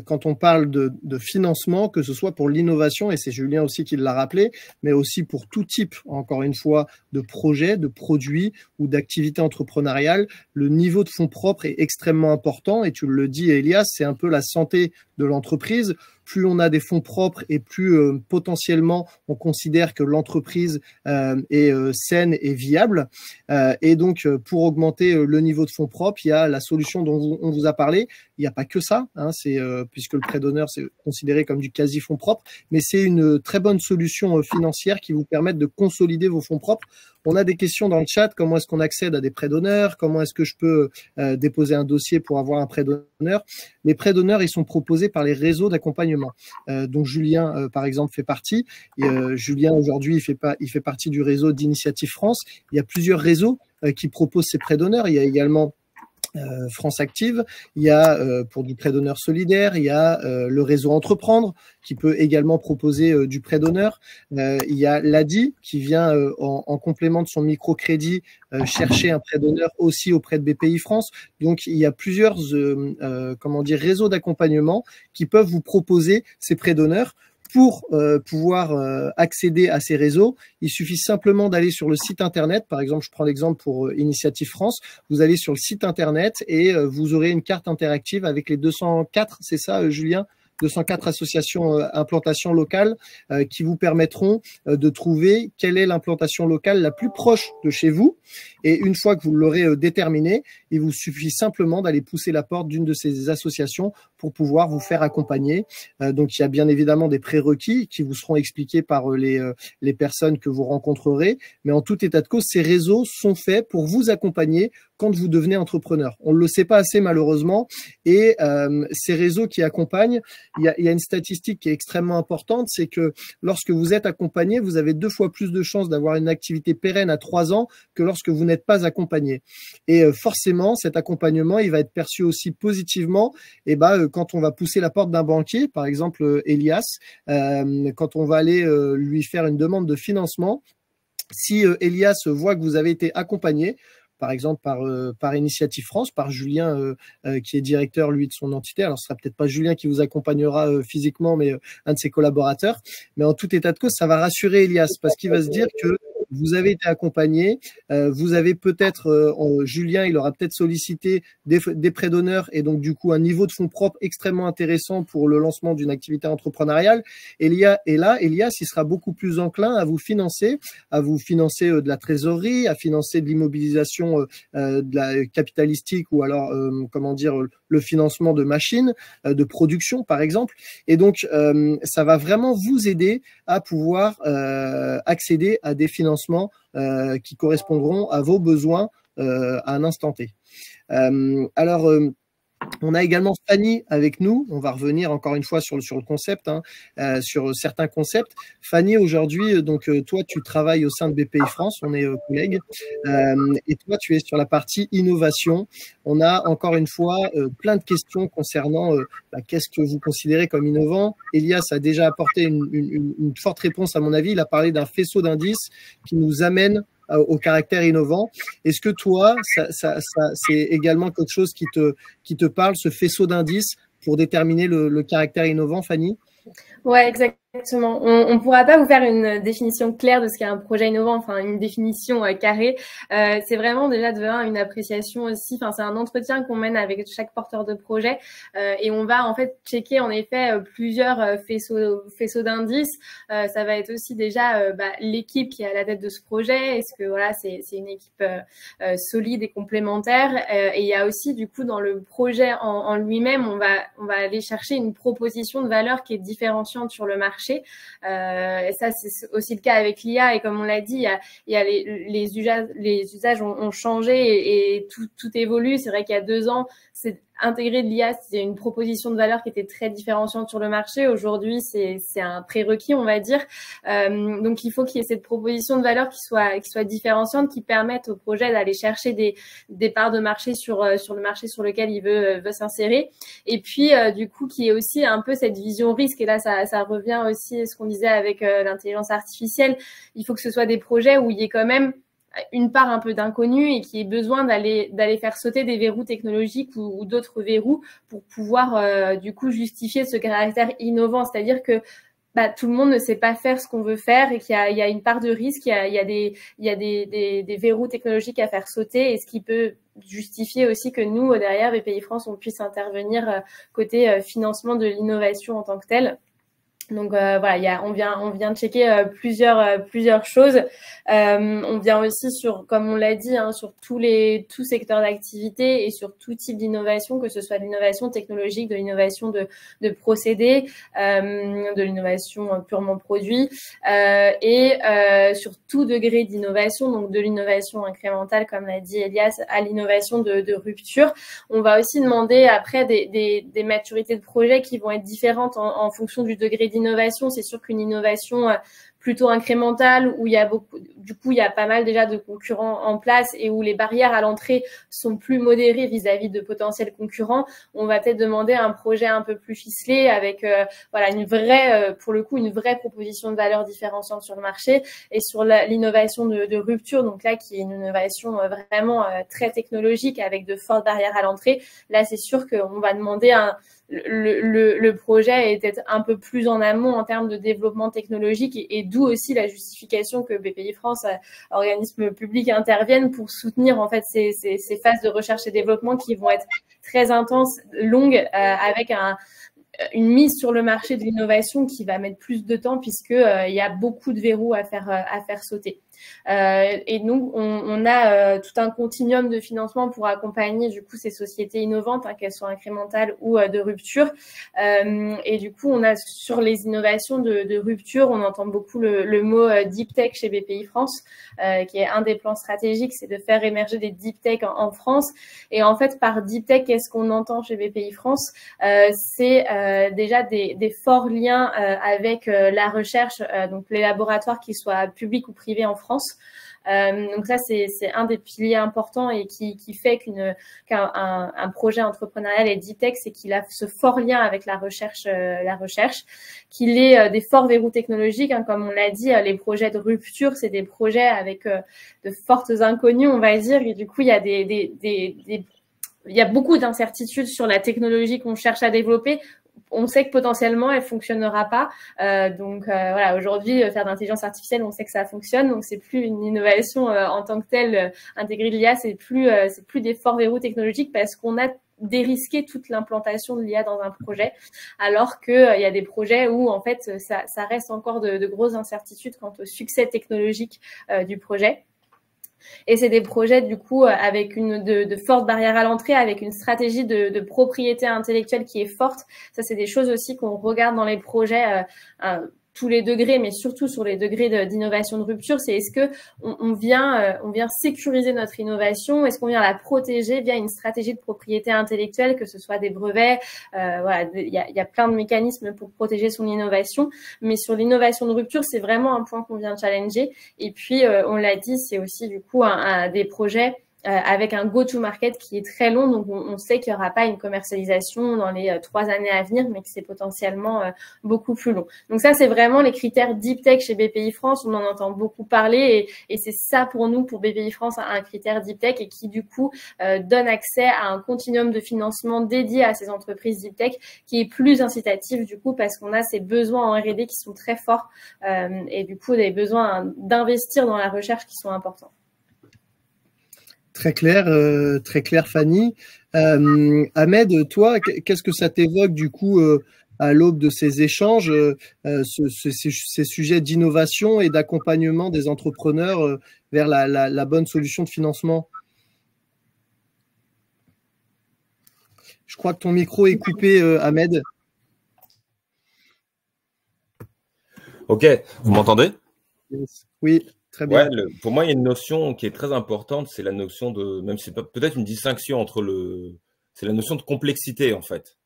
quand on parle de financement, que ce soit pour l'innovation, et c'est Julien aussi qui l'a rappelé, mais aussi pour tout type, encore une fois, de projet, de produit ou d'activité entrepreneuriale, le niveau de fonds propres est extrêmement important. Et tu le dis, Elias, c'est un peu la santé de l'entreprise. Plus on a des fonds propres et plus potentiellement on considère que l'entreprise est saine et viable. Et donc, pour augmenter le niveau de fonds propres, il y a la solution dont on vous a parlé. Il n'y a pas que ça, hein, puisque le prêt d'honneur, c'est considéré comme du quasi-fonds propre, mais c'est une très bonne solution financière qui vous permet de consolider vos fonds propres. On a des questions dans le chat. Comment est-ce qu'on accède à des prêts d'honneur? Comment est-ce que je peux déposer un dossier pour avoir un prêt d'honneur? Les prêts d'honneur, ils sont proposés par les réseaux d'accompagnement. Donc Julien, par exemple, fait partie. Et, Julien, aujourd'hui, il fait partie du réseau d'Initiative France. Il y a plusieurs réseaux qui proposent ces prêts d'honneur. Il y a également France Active, il y a pour du prêt d'honneur solidaire, il y a le réseau Entreprendre qui peut également proposer du prêt d'honneur, il y a l'ADI qui vient en complément de son microcrédit chercher un prêt d'honneur aussi auprès de BPI France. Donc il y a plusieurs réseaux d'accompagnement qui peuvent vous proposer ces prêts d'honneur. Pour pouvoir accéder à ces réseaux, il suffit simplement d'aller sur le site internet. Par exemple, je prends l'exemple pour Initiative France. Vous allez sur le site internet et vous aurez une carte interactive avec les 204, c'est ça, Julien ? 204 associations implantation locale qui vous permettront de trouver quelle est l'implantation locale la plus proche de chez vous. Et une fois que vous l'aurez déterminé, il vous suffit simplement d'aller pousser la porte d'une de ces associations pour pouvoir vous faire accompagner. Donc, il y a bien évidemment des prérequis qui vous seront expliqués par les personnes que vous rencontrerez. Mais en tout état de cause, ces réseaux sont faits pour vous accompagner quand vous devenez entrepreneur. On ne le sait pas assez malheureusement. Et ces réseaux qui accompagnent, il y a une statistique qui est extrêmement importante, c'est que lorsque vous êtes accompagné, vous avez 2 fois plus de chances d'avoir une activité pérenne à 3 ans que lorsque vous n'êtes pas accompagné. Et forcément, cet accompagnement, il va être perçu aussi positivement quand on va pousser la porte d'un banquier, par exemple Elias, quand on va aller lui faire une demande de financement. Si Elias voit que vous avez été accompagné, par exemple par Initiative France, par Julien qui est directeur lui de son entité. Alors ce sera peut-être pas Julien qui vous accompagnera physiquement, mais un de ses collaborateurs. Mais en tout état de cause, ça va rassurer Elias parce qu'il va se dire que vous avez été accompagné, vous avez peut-être, Julien, il aura peut-être sollicité des prêts d'honneur et donc du coup un niveau de fonds propres extrêmement intéressant pour le lancement d'une activité entrepreneuriale. Elias, il sera beaucoup plus enclin à vous financer de la trésorerie, à financer de l'immobilisation de la capitalistique ou alors le financement de machines, de production par exemple. Et donc ça va vraiment vous aider à pouvoir accéder à des financements qui correspondront à vos besoins à un instant T. On a également Fanny avec nous. On va revenir encore une fois sur le concept, sur certains concepts. Fanny, aujourd'hui, donc toi, tu travailles au sein de BPI France. On est collègues. Et toi, tu es sur la partie innovation. On a encore une fois plein de questions concernant qu'est-ce que vous considérez comme innovant. Elias a déjà apporté une forte réponse à mon avis. Il a parlé d'un faisceau d'indices qui nous amène au caractère innovant. Est-ce que toi, c'est également quelque chose qui te parle, ce faisceau d'indices pour déterminer le caractère innovant, Fanny? Ouais, exactement. On ne pourra pas vous faire une définition claire de ce qu'est un projet innovant, enfin une définition carrée. C'est vraiment déjà de une appréciation aussi. Enfin, c'est un entretien qu'on mène avec chaque porteur de projet et on va en fait checker en effet plusieurs faisceaux d'indices. Ça va être aussi déjà l'équipe qui est à la tête de ce projet. Est-ce que voilà, c'est une équipe solide et complémentaire. Et il y a aussi du coup dans le projet en lui-même, on va aller chercher une proposition de valeur qui est différenciante sur le marché. Et ça, c'est aussi le cas avec l'IA. Et comme on l'a dit, il y a les usages ont changé et tout évolue. C'est vrai qu'il y a 2 ans, c'est intégrer de l'IA, c'est une proposition de valeur qui était très différenciante sur le marché. Aujourd'hui, c'est un prérequis, on va dire. Donc, il faut qu'il y ait cette proposition de valeur qui soit différenciante, qui permette au projet d'aller chercher des parts de marché sur le marché sur lequel il veut s'insérer. Et puis, du coup, qui est aussi un peu cette vision risque. Et là, ça revient aussi à ce qu'on disait avec l'intelligence artificielle. Il faut que ce soit des projets où il y ait quand même une part un peu d'inconnu et qui ait besoin d'aller faire sauter des verrous technologiques ou d'autres verrous pour pouvoir du coup justifier ce caractère innovant. C'est-à-dire que tout le monde ne sait pas faire ce qu'on veut faire et qu'il y a une part de risque, il y a des verrous technologiques à faire sauter et ce qui peut justifier aussi que nous, derrière BPI France, on puisse intervenir côté financement de l'innovation en tant que telle. Donc voilà, on vient de checker plusieurs choses. On vient aussi sur, comme on l'a dit, sur tous secteurs d'activité et sur tout type d'innovation, que ce soit de l'innovation technologique, de l'innovation de procédés, de l'innovation purement produit, et sur tout degré d'innovation, donc de l'innovation incrémentale, comme l'a dit Elias, à l'innovation de rupture. On va aussi demander après des maturités de projet qui vont être différentes en fonction du degré d'innovation. C'est sûr qu'une innovation plutôt incrémentale où il y a pas mal déjà de concurrents en place et où les barrières à l'entrée sont plus modérées vis-à-vis de potentiels concurrents, on va peut-être demander un projet un peu plus ficelé avec une vraie proposition de valeur différenciante sur le marché et sur l'innovation de rupture, donc là qui est une innovation vraiment très technologique avec de fortes barrières à l'entrée. Là, c'est sûr qu'on va demander le projet est peut-être un peu plus en amont en termes de développement technologique et d'où aussi la justification que BPI France, organisme public, interviennent pour soutenir en fait ces phases de recherche et développement qui vont être très intenses, longues, avec une mise sur le marché de l'innovation qui va mettre plus de temps puisque il y a beaucoup de verrous à faire sauter. Et nous, on a tout un continuum de financement pour accompagner du coup ces sociétés innovantes, hein, qu'elles soient incrémentales ou de rupture. Et du coup, on a sur les innovations de rupture, on entend beaucoup le mot deep tech chez BPI France, qui est un des plans stratégiques, c'est de faire émerger des deep tech en France. Et en fait, par deep tech, qu'est-ce qu'on entend chez BPI France? C'est déjà des forts liens avec la recherche, donc les laboratoires, qu'ils soient publics ou privés en France. Donc ça, c'est un des piliers importants et qui fait qu'un projet entrepreneurial est deep tech, c'est qu'il a ce fort lien avec la recherche, qu'il ait des forts verrous technologiques, hein, comme on l'a dit, les projets de rupture, c'est des projets avec de fortes inconnues, on va dire, et du coup, il y a il y a beaucoup d'incertitudes sur la technologie qu'on cherche à développer. On sait que potentiellement elle fonctionnera pas, donc voilà, aujourd'hui faire de l'intelligence artificielle, on sait que ça fonctionne, donc c'est plus une innovation en tant que telle, intégrer de l'IA, c'est plus des forts verrous technologiques parce qu'on a dérisqué toute l'implantation de l'IA dans un projet, alors que il y a des projets où en fait ça reste encore de grosses incertitudes quant au succès technologique du projet. Et c'est des projets, du coup, avec de fortes barrières à l'entrée, avec une stratégie de propriété intellectuelle qui est forte. Ça, c'est des choses aussi qu'on regarde dans les projets, tous les degrés, mais surtout sur les degrés d'innovation de rupture. C'est est-ce que on vient sécuriser notre innovation? Est-ce qu'on vient la protéger via une stratégie de propriété intellectuelle, que ce soit des brevets? Voilà, il y a plein de mécanismes pour protéger son innovation. Mais sur l'innovation de rupture, c'est vraiment un point qu'on vient challenger. Et puis, on l'a dit, c'est aussi du coup des projets avec un go-to-market qui est très long. Donc, on sait qu'il n'y aura pas une commercialisation dans les 3 années à venir, mais que c'est potentiellement beaucoup plus long. Donc, ça, c'est vraiment les critères deep tech chez BPI France. On en entend beaucoup parler et c'est ça pour nous, pour BPI France, un critère deep tech et qui, du coup, donne accès à un continuum de financement dédié à ces entreprises deep tech qui est plus incitatif, du coup, parce qu'on a ces besoins en R&D qui sont très forts et, du coup, des besoins d'investir dans la recherche qui sont importants. Très clair, Fanny. Ahmed, toi, qu'est-ce que ça t'évoque du coup à l'aube de ces échanges, ces sujets d'innovation et d'accompagnement des entrepreneurs vers la bonne solution de financement? Je crois que ton micro est coupé, Ahmed. Ok, vous m'entendez? Oui. Très bien. Ouais, pour moi, il y a une notion qui est très importante, c'est la notion de, même si c'est peut-être une distinction entre c'est la notion de complexité en fait.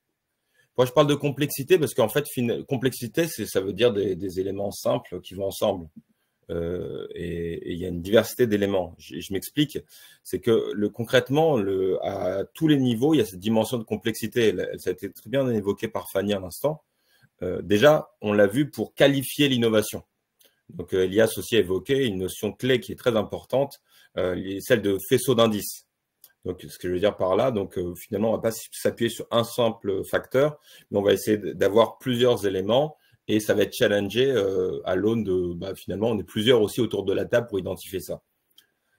Moi, je parle de complexité parce qu'en fait, complexité, ça veut dire des éléments simples qui vont ensemble. Et il y a une diversité d'éléments. Je m'explique, c'est que concrètement, à tous les niveaux, il y a cette dimension de complexité. Ça a été très bien évoqué par Fanny à l'instant. Déjà, on l'a vu pour qualifier l'innovation. Donc, Elias aussi a évoqué une notion clé qui est très importante, celle de faisceau d'indices. Donc, ce que je veux dire par là, donc finalement, on ne va pas s'appuyer sur un simple facteur, mais on va essayer d'avoir plusieurs éléments et ça va être challengé à l'aune de, finalement, on est plusieurs aussi autour de la table pour identifier ça.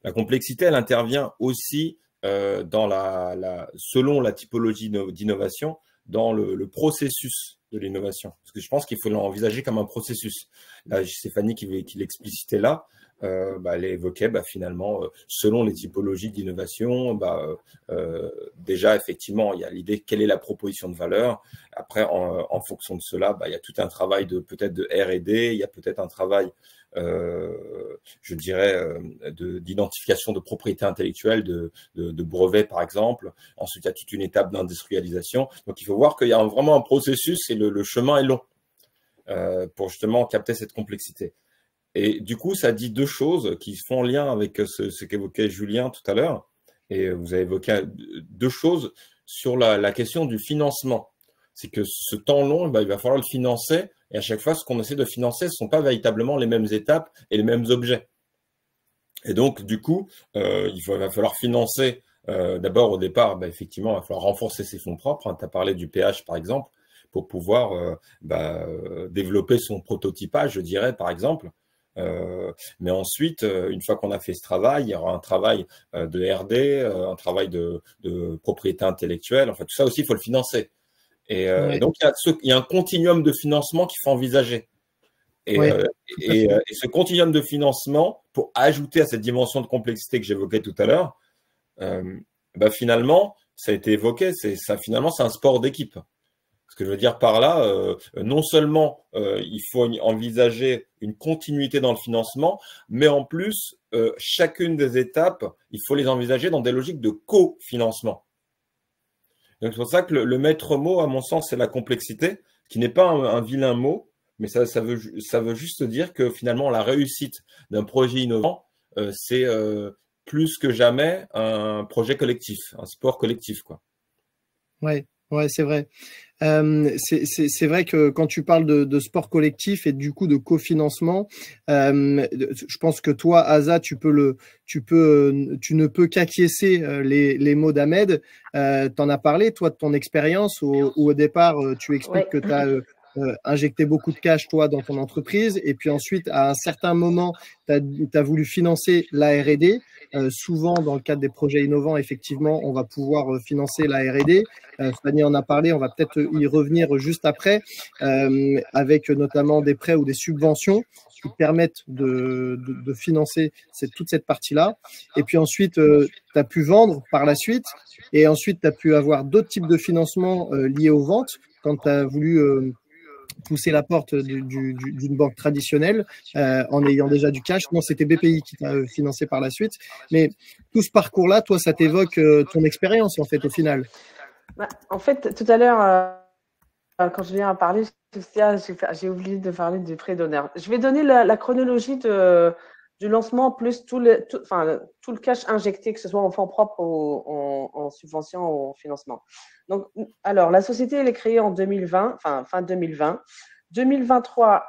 La complexité, elle intervient aussi selon la typologie d'innovation, dans le processus de l'innovation. Parce que je pense qu'il faut l'envisager comme un processus. Là, c'est Fanny qui l'explicitait là. Elle évoquait finalement, selon les typologies d'innovation, déjà, effectivement, il y a l'idée quelle est la proposition de valeur. Après, en fonction de cela, il y a tout un travail peut-être de R&D, il y a peut-être un travail je dirais, d'identification de propriété intellectuelle, de brevets, par exemple. Ensuite, il y a toute une étape d'industrialisation. Donc, il faut voir qu'il y a vraiment un processus et le chemin est long pour justement capter cette complexité. Et du coup, ça dit deux choses qui font lien avec ce qu'évoquait Julien tout à l'heure. Et vous avez évoqué deux choses sur la question du financement. C'est que ce temps long, il va falloir le financer. Et à chaque fois, ce qu'on essaie de financer, ce ne sont pas véritablement les mêmes étapes et les mêmes objets. Et donc, du coup, va falloir financer d'abord au départ, effectivement, il va falloir renforcer ses fonds propres. Tu as parlé du PH, par exemple, pour pouvoir développer son prototypage, je dirais, par exemple. Mais ensuite, une fois qu'on a fait ce travail, il y aura un travail de R&D, un travail de propriété intellectuelle. Enfin, tout ça aussi, il faut le financer. Et donc, il y a un continuum de financement qu'il faut envisager. Et ce continuum de financement, pour ajouter à cette dimension de complexité que j'évoquais tout à l'heure, finalement, ça a été évoqué, finalement, c'est un sport d'équipe. Ce que je veux dire par là, non seulement il faut envisager une continuité dans le financement, mais en plus, chacune des étapes, il faut les envisager dans des logiques de cofinancement. Donc c'est pour ça que le maître mot, à mon sens, c'est la complexité, qui n'est pas un vilain mot, mais ça veut juste dire que finalement, la réussite d'un projet innovant, c'est plus que jamais un projet collectif, un sport collectif, quoi. Ouais, c'est vrai. C'est vrai que quand tu parles de sport collectif et du coup de cofinancement, je pense que toi, Asa, tu ne peux qu'acquiescer les mots d'Ahmed. T'en as parlé, toi, de ton expérience où au départ, tu expliques que tu as injecté beaucoup de cash, toi, dans ton entreprise. Et puis ensuite, à un certain moment, tu as voulu financer la R&D. Souvent, dans le cadre des projets innovants, effectivement, on va pouvoir financer la R&D. Fanny en a parlé, on va peut-être y revenir juste après, avec notamment des prêts ou des subventions qui permettent de financer toute cette partie-là. Et puis ensuite, tu as pu vendre par la suite. Et ensuite, tu as pu avoir d'autres types de financements liés aux ventes quand tu as voulu pousser la porte d'une banque traditionnelle en ayant déjà du cash. Non, c'était BPI qui t'a financé par la suite. Mais tout ce parcours-là, toi, ça t'évoque ton expérience, en fait, au final. En fait, tout à l'heure, quand je viens à parler, j'ai oublié de parler du prêt d'honneur. Je vais donner la chronologie du lancement plus tout le cash injecté, que ce soit en fonds propres ou en subvention ou en financement. Donc, alors, la société, elle est créée en 2020, fin 2020. 2023,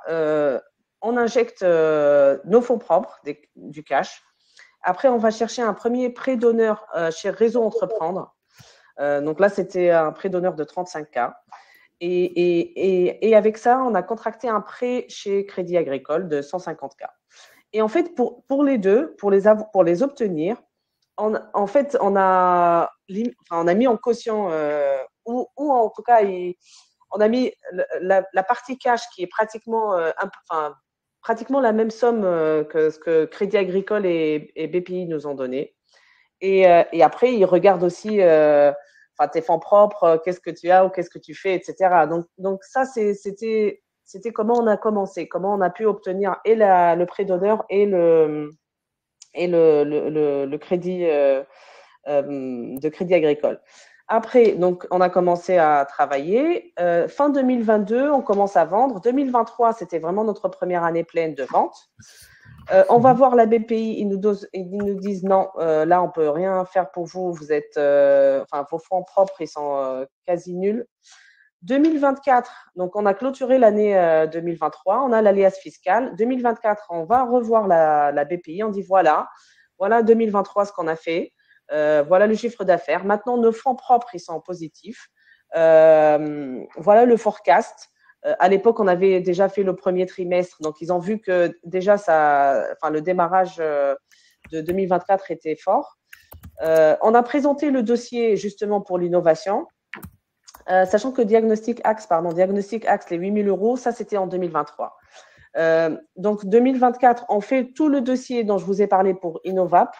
on injecte nos fonds propres, du cash. Après, on va chercher un premier prêt d'honneur chez Réseau Entreprendre. Donc là, c'était un prêt d'honneur de 35K. Et avec ça, on a contracté un prêt chez Crédit Agricole de 150K. Et en fait, pour les deux, pour les obtenir, on a mis en caution, ou en tout cas, on a mis la partie cash qui est pratiquement la même somme que ce que Crédit Agricole et BPI nous ont donné. Et après, ils regardent aussi tes fonds propres, qu'est-ce que tu as ou qu'est-ce que tu fais, etc. Donc ça, c'était comment on a commencé, comment on a pu obtenir et le prêt d'honneur et le crédit de Crédit Agricole. Après, donc, on a commencé à travailler. Fin 2022, on commence à vendre. 2023, c'était vraiment notre première année pleine de vente. On va voir la BPI, ils nous disent non, là, on ne peut rien faire pour vous. Vous êtes, vos fonds propres, ils sont quasi nuls. 2024, donc on a clôturé l'année 2023, on a l'alias fiscal. 2024, on va revoir la BPI, on dit voilà 2023 ce qu'on a fait, voilà le chiffre d'affaires. Maintenant, nos fonds propres, ils sont positifs. Voilà le forecast. À l'époque, on avait déjà fait le premier trimestre, donc ils ont vu que déjà le démarrage de 2024 était fort. On a présenté le dossier justement pour l'innovation. Sachant que Diagnostic Axe, les 8 000 €, ça c'était en 2023. Donc 2024, on fait tout le dossier dont je vous ai parlé pour Innovap.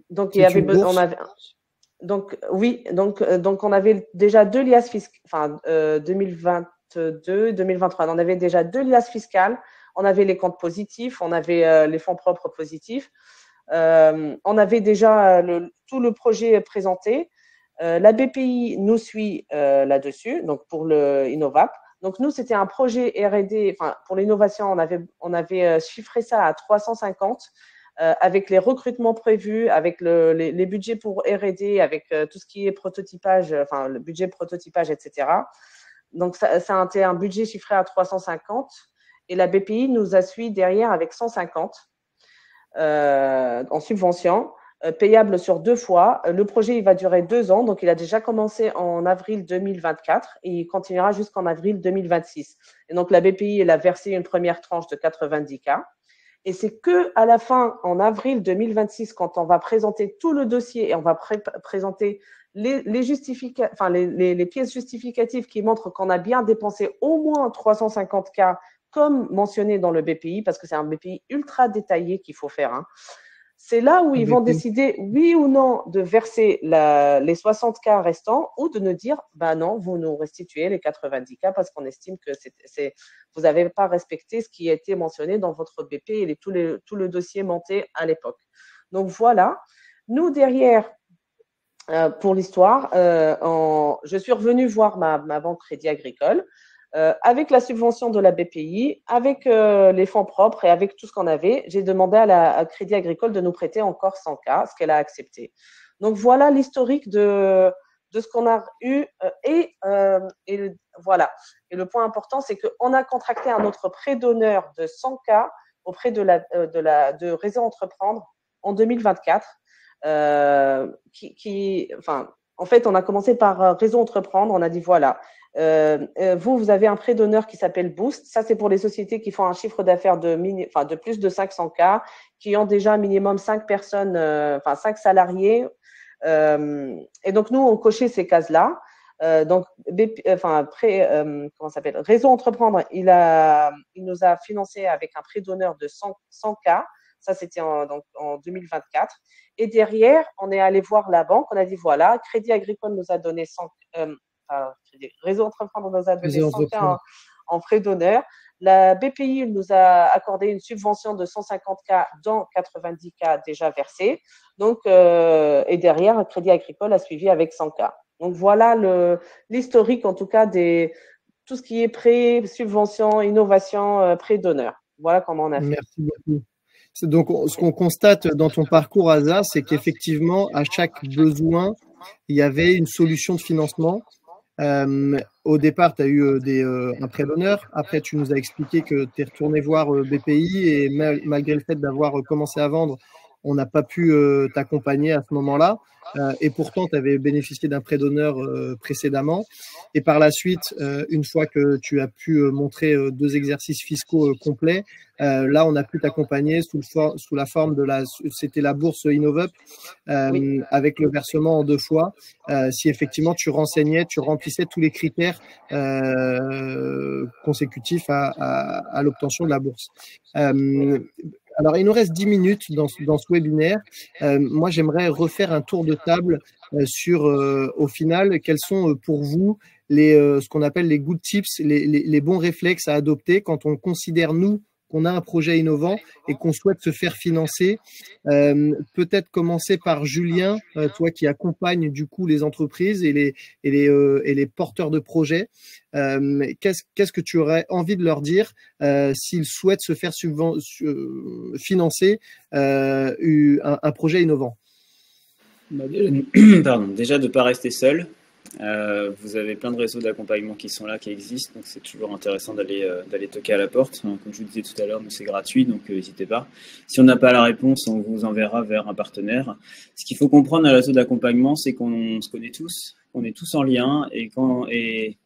Donc on avait déjà deux liasses fiscales, 2022, 2023. On avait déjà deux liasses fiscales. On avait les comptes positifs, on avait les fonds propres positifs. On avait déjà tout le projet présenté. La BPI nous suit là-dessus, donc pour le Innovap. Donc nous, c'était un projet R&D, pour l'innovation, on avait chiffré ça à 350 avec les recrutements prévus, avec les budgets pour R&D, avec tout ce qui est prototypage, le budget prototypage, etc. Donc ça a été un budget chiffré à 350 et la BPI nous a suivi derrière avec 150 en subvention. Payable sur 2 fois. Le projet, il va durer 2 ans. Donc, il a déjà commencé en avril 2024 et il continuera jusqu'en avril 2026. Et donc, la BPI, elle a versé une première tranche de 90K. Et c'est qu'à la fin, en avril 2026, quand on va présenter tout le dossier et on va présenter les pièces justificatives qui montrent qu'on a bien dépensé au moins 350K, comme mentionné dans le BPI, parce que c'est un BPI ultra détaillé qu'il faut faire, hein. C'est là où ils vont décider, oui ou non, de verser les 60K restants ou de nous dire, bah non, vous nous restituez les 90K parce qu'on estime que vous n'avez pas respecté ce qui a été mentionné dans votre BP et tout le dossier monté à l'époque. Donc voilà. Nous, derrière, pour l'histoire, je suis revenue voir ma banque Crédit Agricole. Avec la subvention de la BPI, avec les fonds propres et avec tout ce qu'on avait, j'ai demandé à Crédit Agricole de nous prêter encore 100K, ce qu'elle a accepté. Donc voilà l'historique de ce qu'on a eu et voilà. Et le point important, c'est qu'on a contracté un autre prêt d'honneur de 100K auprès de Réseau Entreprendre en 2024. En fait, on a commencé par Réseau Entreprendre. On a dit voilà. Vous avez un prêt d'honneur qui s'appelle Boost. Ça, c'est pour les sociétés qui font un chiffre d'affaires de plus de 500K, qui ont déjà un minimum 5 personnes, 5 salariés. Et donc, nous, on cochait ces cases-là. Donc, Réseau Entreprendre, il nous a financé avec un prêt d'honneur de 100K. Ça, c'était en 2024. Et derrière, on est allé voir la banque. On a dit, voilà, Crédit Agricole nous a donné Réseau Entreprendre nous a donné 100K en prêt d'honneur. La BPI nous a accordé une subvention de 150K, dont 90K déjà versés. Donc, et derrière, Crédit Agricole a suivi avec 100K. Donc, voilà l'historique, en tout cas, tout ce qui est prêt, subvention, innovation, prêt d'honneur. Voilà comment on a fait. Merci beaucoup. Donc, ce qu'on constate dans ton parcours, Asa, c'est qu'effectivement, à chaque besoin, il y avait une solution de financement. Au départ, tu as eu un prêt d'honneur. Après, tu nous as expliqué que tu es retourné voir BPI et malgré le fait d'avoir commencé à vendre, on n'a pas pu t'accompagner à ce moment-là. Et pourtant, tu avais bénéficié d'un prêt d'honneur précédemment. Et par la suite, une fois que tu as pu montrer 2 exercices fiscaux complets, là, on a pu t'accompagner sous la forme c'était la bourse InnovUp, Oui. avec le versement en 2 fois. Si effectivement tu remplissais tous les critères consécutifs à l'obtention de la bourse. Alors, il nous reste 10 minutes dans ce webinaire. Moi, j'aimerais refaire un tour de table sur, au final, quels sont pour vous ce qu'on appelle les good tips, les bons réflexes à adopter quand on considère, nous, qu'on a un projet innovant et qu'on souhaite se faire financer. Peut-être commencer par Julien, toi qui accompagne du coup les entreprises et les porteurs de projets. Qu'est-ce que tu aurais envie de leur dire s'ils souhaitent se faire financer un projet innovant? Déjà de ne pas rester seul. Vous avez plein de réseaux d'accompagnement qui sont là, qui existent, donc c'est toujours intéressant d'aller toquer à la porte. Comme je vous disais tout à l'heure, c'est gratuit, donc n'hésitez pas. Si on n'a pas la réponse, on vous enverra vers un partenaire. Ce qu'il faut comprendre à la réseau d'accompagnement, c'est qu'on se connaît tous, on est tous en lien, et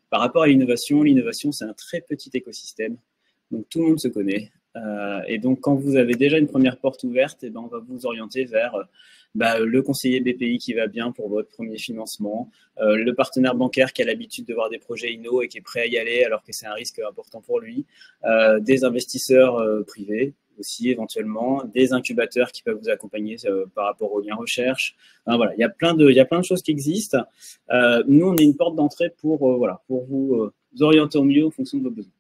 par rapport à l'innovation, c'est un très petit écosystème, donc tout le monde se connaît. Et donc quand vous avez déjà une première porte ouverte, on va vous orienter vers le conseiller BPI qui va bien pour votre premier financement, le partenaire bancaire qui a l'habitude de voir des projets inno et qui est prêt à y aller alors que c'est un risque important pour lui, des investisseurs privés aussi éventuellement, des incubateurs qui peuvent vous accompagner par rapport aux liens recherche. Voilà, il y a plein de choses qui existent. Nous, on est une porte d'entrée pour vous orienter au mieux en fonction de vos besoins.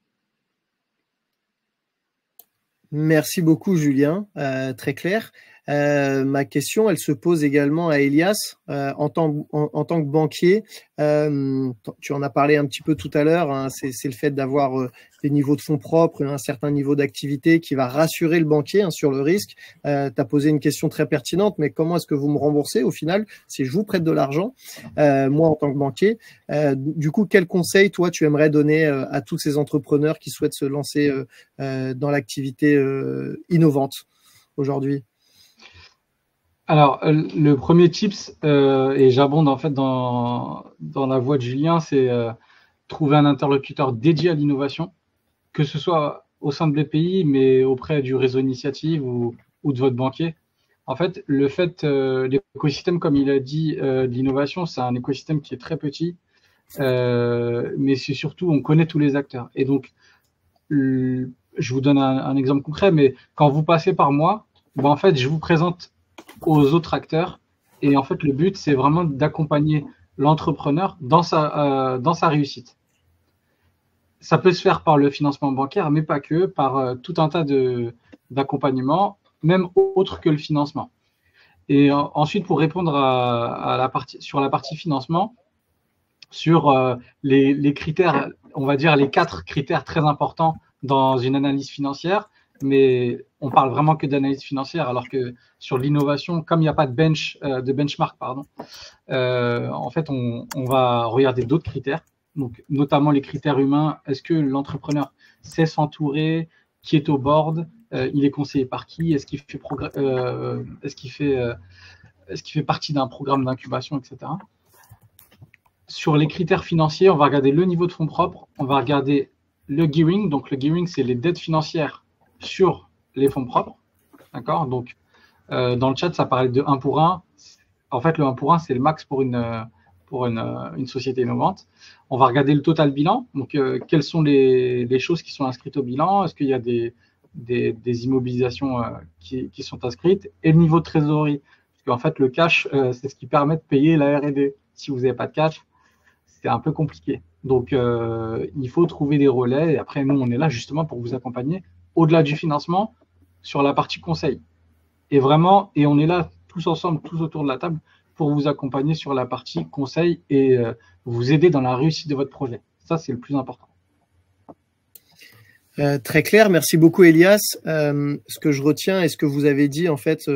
Merci beaucoup, Julien. Très clair. Ma question, elle se pose également à Elias. En tant que banquier, tu en as parlé un petit peu tout à l'heure, hein, c'est le fait d'avoir des niveaux de fonds propres, un certain niveau d'activité qui va rassurer le banquier sur le risque. Tu as posé une question très pertinente, mais comment est-ce que vous me remboursez au final si je vous prête de l'argent, moi en tant que banquier? Du coup, quel conseil, toi, tu aimerais donner à tous ces entrepreneurs qui souhaitent se lancer dans l'activité innovante aujourd'hui? Alors, le premier tips, et j'abonde en fait dans la voie de Julien, c'est trouver un interlocuteur dédié à l'innovation, que ce soit au sein de BPI, mais auprès du réseau initiative ou de votre banquier. En fait, l'écosystème, comme il a dit, de l'innovation, c'est un écosystème qui est très petit, mais c'est surtout, on connaît tous les acteurs. Et donc, je vous donne un exemple concret, mais quand vous passez par moi, en fait, je vous présente aux autres acteurs. Et en fait, le but, c'est vraiment d'accompagner l'entrepreneur dans sa réussite. Ça peut se faire par le financement bancaire, mais pas que, par tout un tas d'accompagnements, même autre que le financement. Et ensuite, pour répondre sur la partie financement, sur les critères, on va dire les 4 critères très importants dans une analyse financière, mais on parle vraiment que d'analyse financière, alors que sur l'innovation, comme il n'y a pas de benchmark, en fait, on va regarder d'autres critères, donc notamment les critères humains. Est-ce que l'entrepreneur sait s'entourer? Qui est au board? Il est conseillé par qui? Est-ce qu'il fait partie d'un programme d'incubation, etc. Sur les critères financiers, on va regarder le niveau de fonds propres, on va regarder le gearing. Donc, le gearing, c'est les dettes financières sur les fonds propres. D'accord? Donc, dans le chat, ça parlait de 1 pour 1. En fait, le 1 pour 1, c'est le max pour une société innovante. On va regarder le total bilan. Donc, quelles sont les choses qui sont inscrites au bilan? Est-ce qu'il y a des immobilisations qui sont inscrites? Et le niveau de trésorerie. Parce qu'en fait, le cash, c'est ce qui permet de payer la R&D. Si vous n'avez pas de cash, c'est un peu compliqué. Donc, il faut trouver des relais. Et après, nous, on est là justement pour vous accompagner au-delà du financement sur la partie conseil. Et on est là tous ensemble, tous autour de la table, pour vous accompagner sur la partie conseil et vous aider dans la réussite de votre projet. Ça, c'est le plus important. Très clair, merci beaucoup Elias. Ce que je retiens et ce que vous avez dit en fait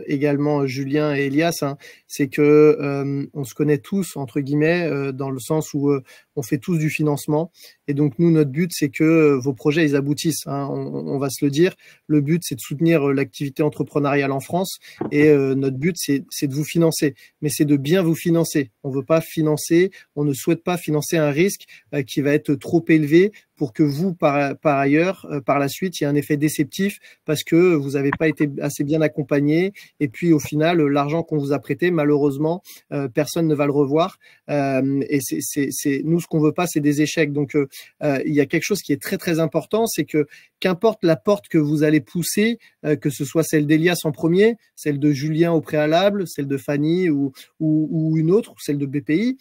également Julien et Elias, c'est que on se connaît tous entre guillemets dans le sens où on fait tous du financement et donc nous notre but c'est que vos projets ils aboutissent. On va se le dire, le but c'est de soutenir l'activité entrepreneuriale en France et notre but c'est de vous financer, mais c'est de bien vous financer. On veut pas financer, on ne souhaite pas financer un risque qui va être trop élevé pour que vous, par ailleurs, par la suite, il y ait un effet déceptif parce que vous n'avez pas été assez bien accompagné. Et puis, au final, l'argent qu'on vous a prêté, malheureusement, personne ne va le revoir. Et nous, ce qu'on veut pas, c'est des échecs. Donc, il y a quelque chose qui est très, très important, c'est que qu'importe la porte que vous allez pousser, que ce soit celle d'Elias en premier, celle de Julien au préalable, celle de Fanny ou une autre, ou celle de BPI,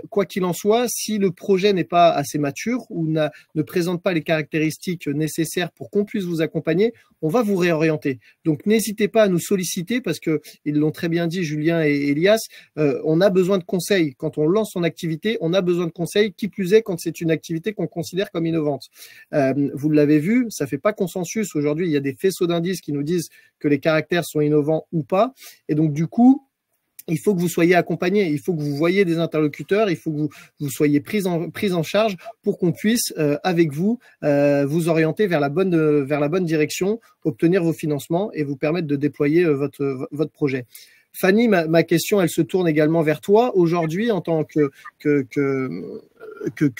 quoi qu'il en soit, si le projet n'est pas assez mature ou ne présente pas les caractéristiques nécessaires pour qu'on puisse vous accompagner, on va vous réorienter. Donc, n'hésitez pas à nous solliciter parce que ils l'ont très bien dit, Julien et Elias, on a besoin de conseils. Quand on lance son activité, on a besoin de conseils, qui plus est quand c'est une activité qu'on considère comme innovante. Vous l'avez vu, ça fait pas consensus. Aujourd'hui, il y a des faisceaux d'indices qui nous disent que les caractères sont innovants ou pas. Et donc, du coup, il faut que vous soyez accompagné, il faut que vous voyez des interlocuteurs, il faut que vous soyez pris en charge pour qu'on puisse, avec vous, vous orienter vers la bonne direction, obtenir vos financements et vous permettre de déployer votre projet. Fanny, ma question, elle se tourne également vers toi. Aujourd'hui, en tant que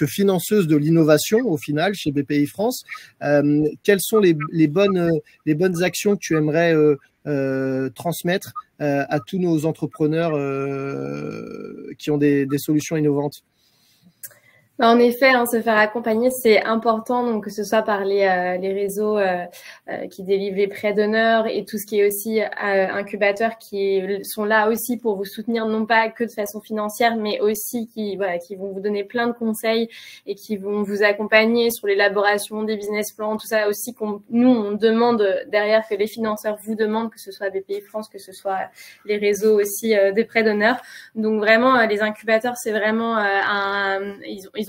financeuse de l'innovation, au final, chez BPI France, quelles sont les bonnes actions que tu aimerais transmettre à tous nos entrepreneurs qui ont des solutions innovantes? En effet, se faire accompagner, c'est important, donc que ce soit par les réseaux qui délivrent les prêts d'honneur et tout ce qui est aussi incubateurs qui sont là aussi pour vous soutenir, non pas que de façon financière, mais aussi qui vont vous donner plein de conseils et qui vont vous accompagner sur l'élaboration des business plans, tout ça aussi nous on demande derrière, que les financeurs vous demandent, que ce soit BPI France, que ce soit les réseaux aussi des prêts d'honneur. Donc vraiment, les incubateurs, c'est vraiment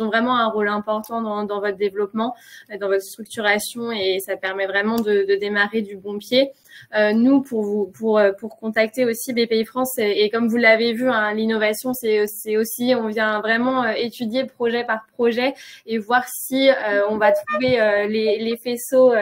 ils ont vraiment un rôle important dans votre développement, dans votre structuration, et ça permet vraiment de démarrer du bon pied. Nous, pour contacter aussi BPI France, et comme vous l'avez vu, l'innovation, c'est aussi, on vient vraiment étudier projet par projet et voir si on va trouver les faisceaux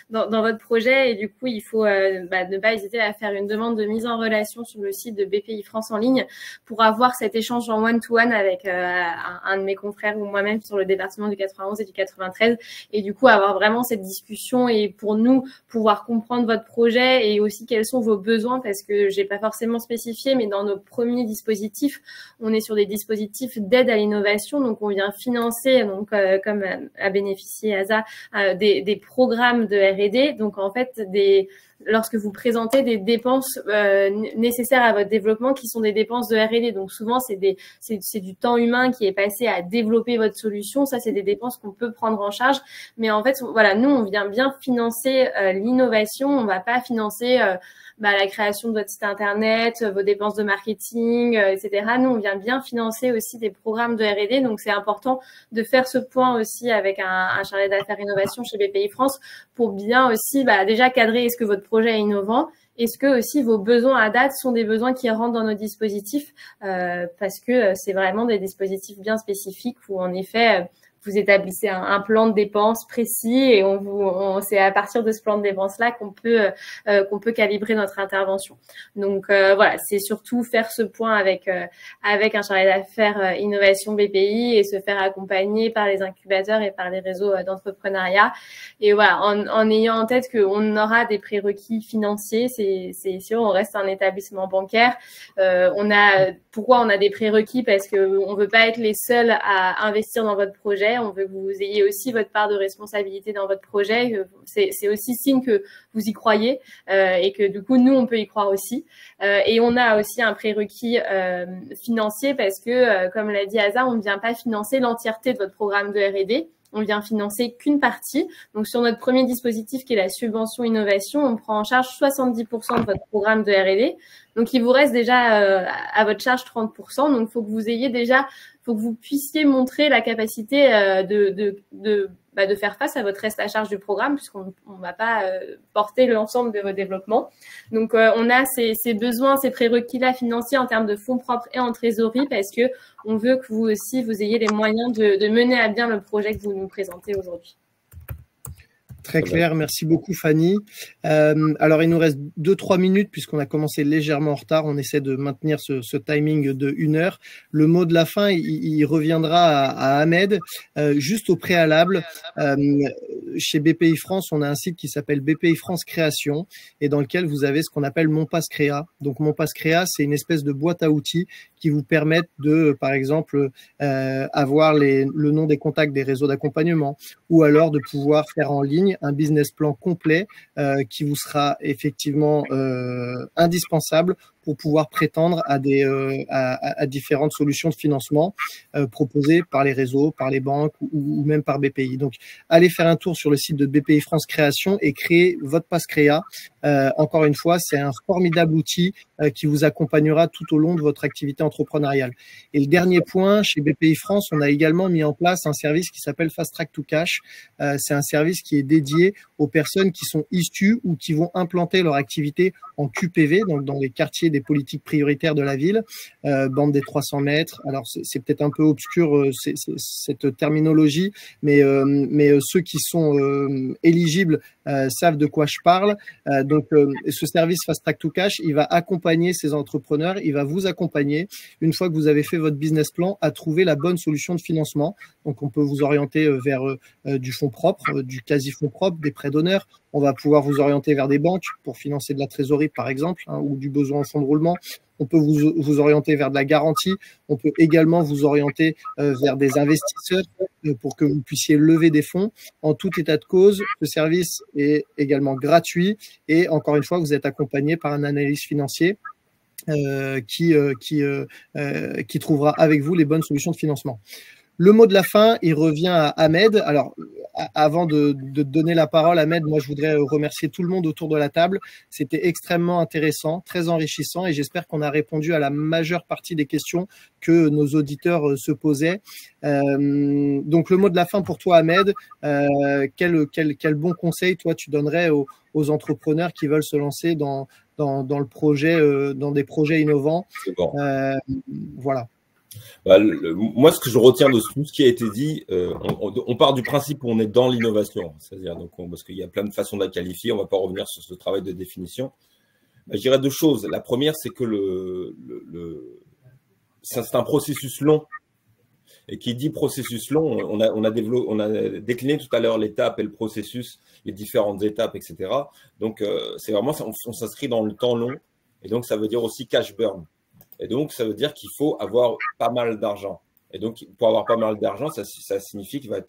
dans votre projet. Et du coup, il faut ne pas hésiter à faire une demande de mise en relation sur le site de BPI France en ligne pour avoir cet échange en one-to-one avec un de mes confrères frère ou moi-même sur le département du 91 et du 93. Et du coup, avoir vraiment cette discussion et pour nous, pouvoir comprendre votre projet et aussi quels sont vos besoins, parce que j'ai pas forcément spécifié, mais dans nos premiers dispositifs, on est sur des dispositifs d'aide à l'innovation. Donc, on vient financer, donc comme a bénéficié ASA, des programmes de R&D. Donc, en fait, lorsque vous présentez des dépenses nécessaires à votre développement qui sont des dépenses de R&D. Donc souvent, c'est du temps humain qui est passé à développer votre solution. Ça, c'est des dépenses qu'on peut prendre en charge. Mais en fait, voilà, nous, on vient bien financer l'innovation. On va pas financer la création de votre site internet, vos dépenses de marketing, etc. Nous, on vient bien financer aussi des programmes de R&D. Donc, c'est important de faire ce point aussi avec un chargé d'affaires innovation chez BPI France pour bien aussi déjà cadrer est-ce que votre projet est innovant, est-ce que aussi vos besoins à date sont des besoins qui rentrent dans nos dispositifs parce que c'est vraiment des dispositifs bien spécifiques où en effet vous établissez un plan de dépenses précis et c'est à partir de ce plan de dépenses-là qu'on peut calibrer notre intervention. Donc voilà, c'est surtout faire ce point avec un chargé d'affaires innovation BPI et se faire accompagner par les incubateurs et par les réseaux d'entrepreneuriat. Et voilà, en ayant en tête qu'on aura des prérequis financiers, c'est sûr, on reste un établissement bancaire. Pourquoi on a des prérequis? Parce que on veut pas être les seuls à investir dans votre projet. On veut que vous ayez aussi votre part de responsabilité dans votre projet. C'est aussi signe que vous y croyez et que du coup, nous, on peut y croire aussi. Et on a aussi un prérequis financier parce que, comme l'a dit Asa, on ne vient pas financer l'entièreté de votre programme de R&D. On vient financer qu'une partie. Donc, sur notre premier dispositif qui est la subvention innovation, on prend en charge 70% de votre programme de R&D. Donc, il vous reste déjà à votre charge 30%. Donc, faut que vous puissiez montrer la capacité de faire face à votre reste à charge du programme, puisqu'on ne va pas porter l'ensemble de vos développements. Donc, on a ces besoins, ces prérequis-là financiers en termes de fonds propres et en trésorerie, parce que on veut que vous aussi, vous ayez les moyens de mener à bien le projet que vous nous présentez aujourd'hui. Très clair, merci beaucoup Fanny. Alors il nous reste 2-3 minutes puisqu'on a commencé légèrement en retard, on essaie de maintenir ce timing de 1 heure. Le mot de la fin, il reviendra à Ahmed. Juste au préalable, chez BPI France, on a un site qui s'appelle BPI France Création et dans lequel vous avez ce qu'on appelle Mon Pass Créa. Donc Mon Pass Créa, c'est une espèce de boîte à outils qui vous permettent de, par exemple, avoir le nom des contacts des réseaux d'accompagnement ou alors de pouvoir faire en ligne un business plan complet qui vous sera effectivement indispensable pour pouvoir prétendre à différentes solutions de financement proposées par les réseaux, par les banques ou même par BPI. Donc, allez faire un tour sur le site de BPI France Création et créez votre passe créa. Encore une fois, c'est un formidable outil qui vous accompagnera tout au long de votre activité entrepreneuriale. Et le dernier point, chez BPI France, on a également mis en place un service qui s'appelle Fast Track to Cash. C'est un service qui est dédié aux personnes qui sont issues ou qui vont implanter leur activité en QPV, donc dans les quartiers des politiques prioritaires de la ville, bande des 300 mètres. Alors, c'est peut-être un peu obscur cette terminologie, mais ceux qui sont éligibles savent de quoi je parle. Donc, ce service Fast Track to Cash, il va accompagner ces entrepreneurs, il va vous accompagner une fois que vous avez fait votre business plan à trouver la bonne solution de financement. Donc, on peut vous orienter vers du fonds propre, du quasi-fonds propre, des prêts d'honneur. On va pouvoir vous orienter vers des banques pour financer de la trésorerie, par exemple, ou du besoin en fonds de roulement. On peut vous orienter vers de la garantie. On peut également vous orienter vers des investisseurs pour que vous puissiez lever des fonds. En tout état de cause, ce service est également gratuit et encore une fois, vous êtes accompagné par un analyste financier qui trouvera avec vous les bonnes solutions de financement. Le mot de la fin, il revient à Ahmed. Alors, avant de donner la parole, Ahmed, moi, je voudrais remercier tout le monde autour de la table. C'était extrêmement intéressant, très enrichissant et j'espère qu'on a répondu à la majeure partie des questions que nos auditeurs se posaient. Donc, le mot de la fin pour toi, Ahmed, quel bon conseil, toi, tu donnerais aux entrepreneurs qui veulent se lancer dans le projet, dans des projets innovants? Bon. Voilà. Moi, ce que je retiens de tout ce qui a été dit, on part du principe où on est dans l'innovation, c'est-à-dire parce qu'il y a plein de façons de la qualifier, on ne va pas revenir sur ce travail de définition. Je dirais 2 choses. La première, c'est que c'est un processus long Et qui dit processus long, on a décliné tout à l'heure l'étape et le processus, les différentes étapes, etc. Donc, c'est vraiment, on s'inscrit dans le temps long. Et donc, ça veut dire aussi cash burn. Et donc, ça veut dire qu'il faut avoir pas mal d'argent. Et donc, pour avoir pas mal d'argent, ça signifie qu'il va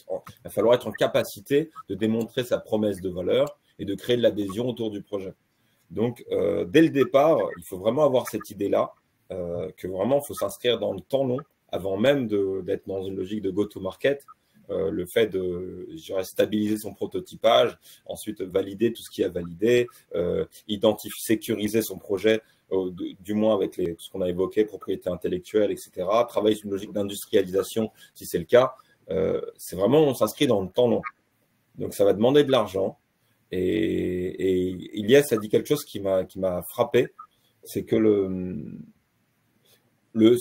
falloir être en capacité de démontrer sa promesse de valeur et de créer de l'adhésion autour du projet. Donc, dès le départ, il faut vraiment avoir cette idée-là, que vraiment, il faut s'inscrire dans le temps long avant même d'être dans une logique de go-to-market. Le fait de stabiliser son prototypage, ensuite valider tout ce qui est validé, identifier, sécuriser son projet, du moins avec tout ce qu'on a évoqué, propriété intellectuelle, etc. Travailler sur une logique d'industrialisation, si c'est le cas. C'est vraiment, on s'inscrit dans le temps long. Donc, ça va demander de l'argent. Et Ilyes a dit quelque chose qui m'a frappé, c'est que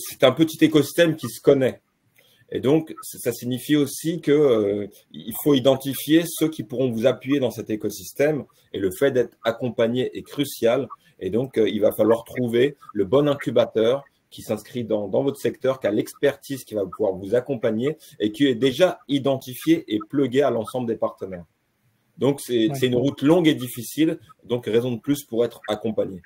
c'est un petit écosystème qui se connaît. Et donc, ça signifie aussi que il faut identifier ceux qui pourront vous appuyer dans cet écosystème. Et le fait d'être accompagné est crucial. Et donc, il va falloir trouver le bon incubateur qui s'inscrit dans votre secteur, qui a l'expertise qui va pouvoir vous accompagner et qui est déjà identifié et plugué à l'ensemble des partenaires. Donc, c'est une route longue et difficile. Donc, raison de plus pour être accompagné.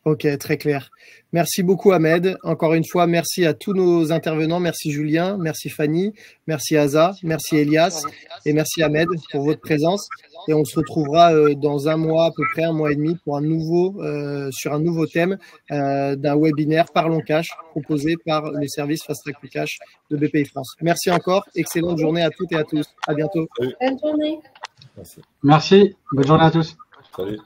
Ok, très clair. Merci beaucoup, Ahmed. Encore une fois, merci à tous nos intervenants. Merci Julien, merci Fanny, merci Aza, merci Elias et merci Ahmed pour votre présence. Et on se retrouvera dans un mois, à peu près un mois et demi, pour sur un nouveau thème d'un webinaire Parlons Cash proposé par le service Fast Track to Cash de BPI France. Merci encore. Excellente journée à toutes et à tous. À bientôt. Bonne journée. Merci. Merci. Bonne journée à tous. Salut.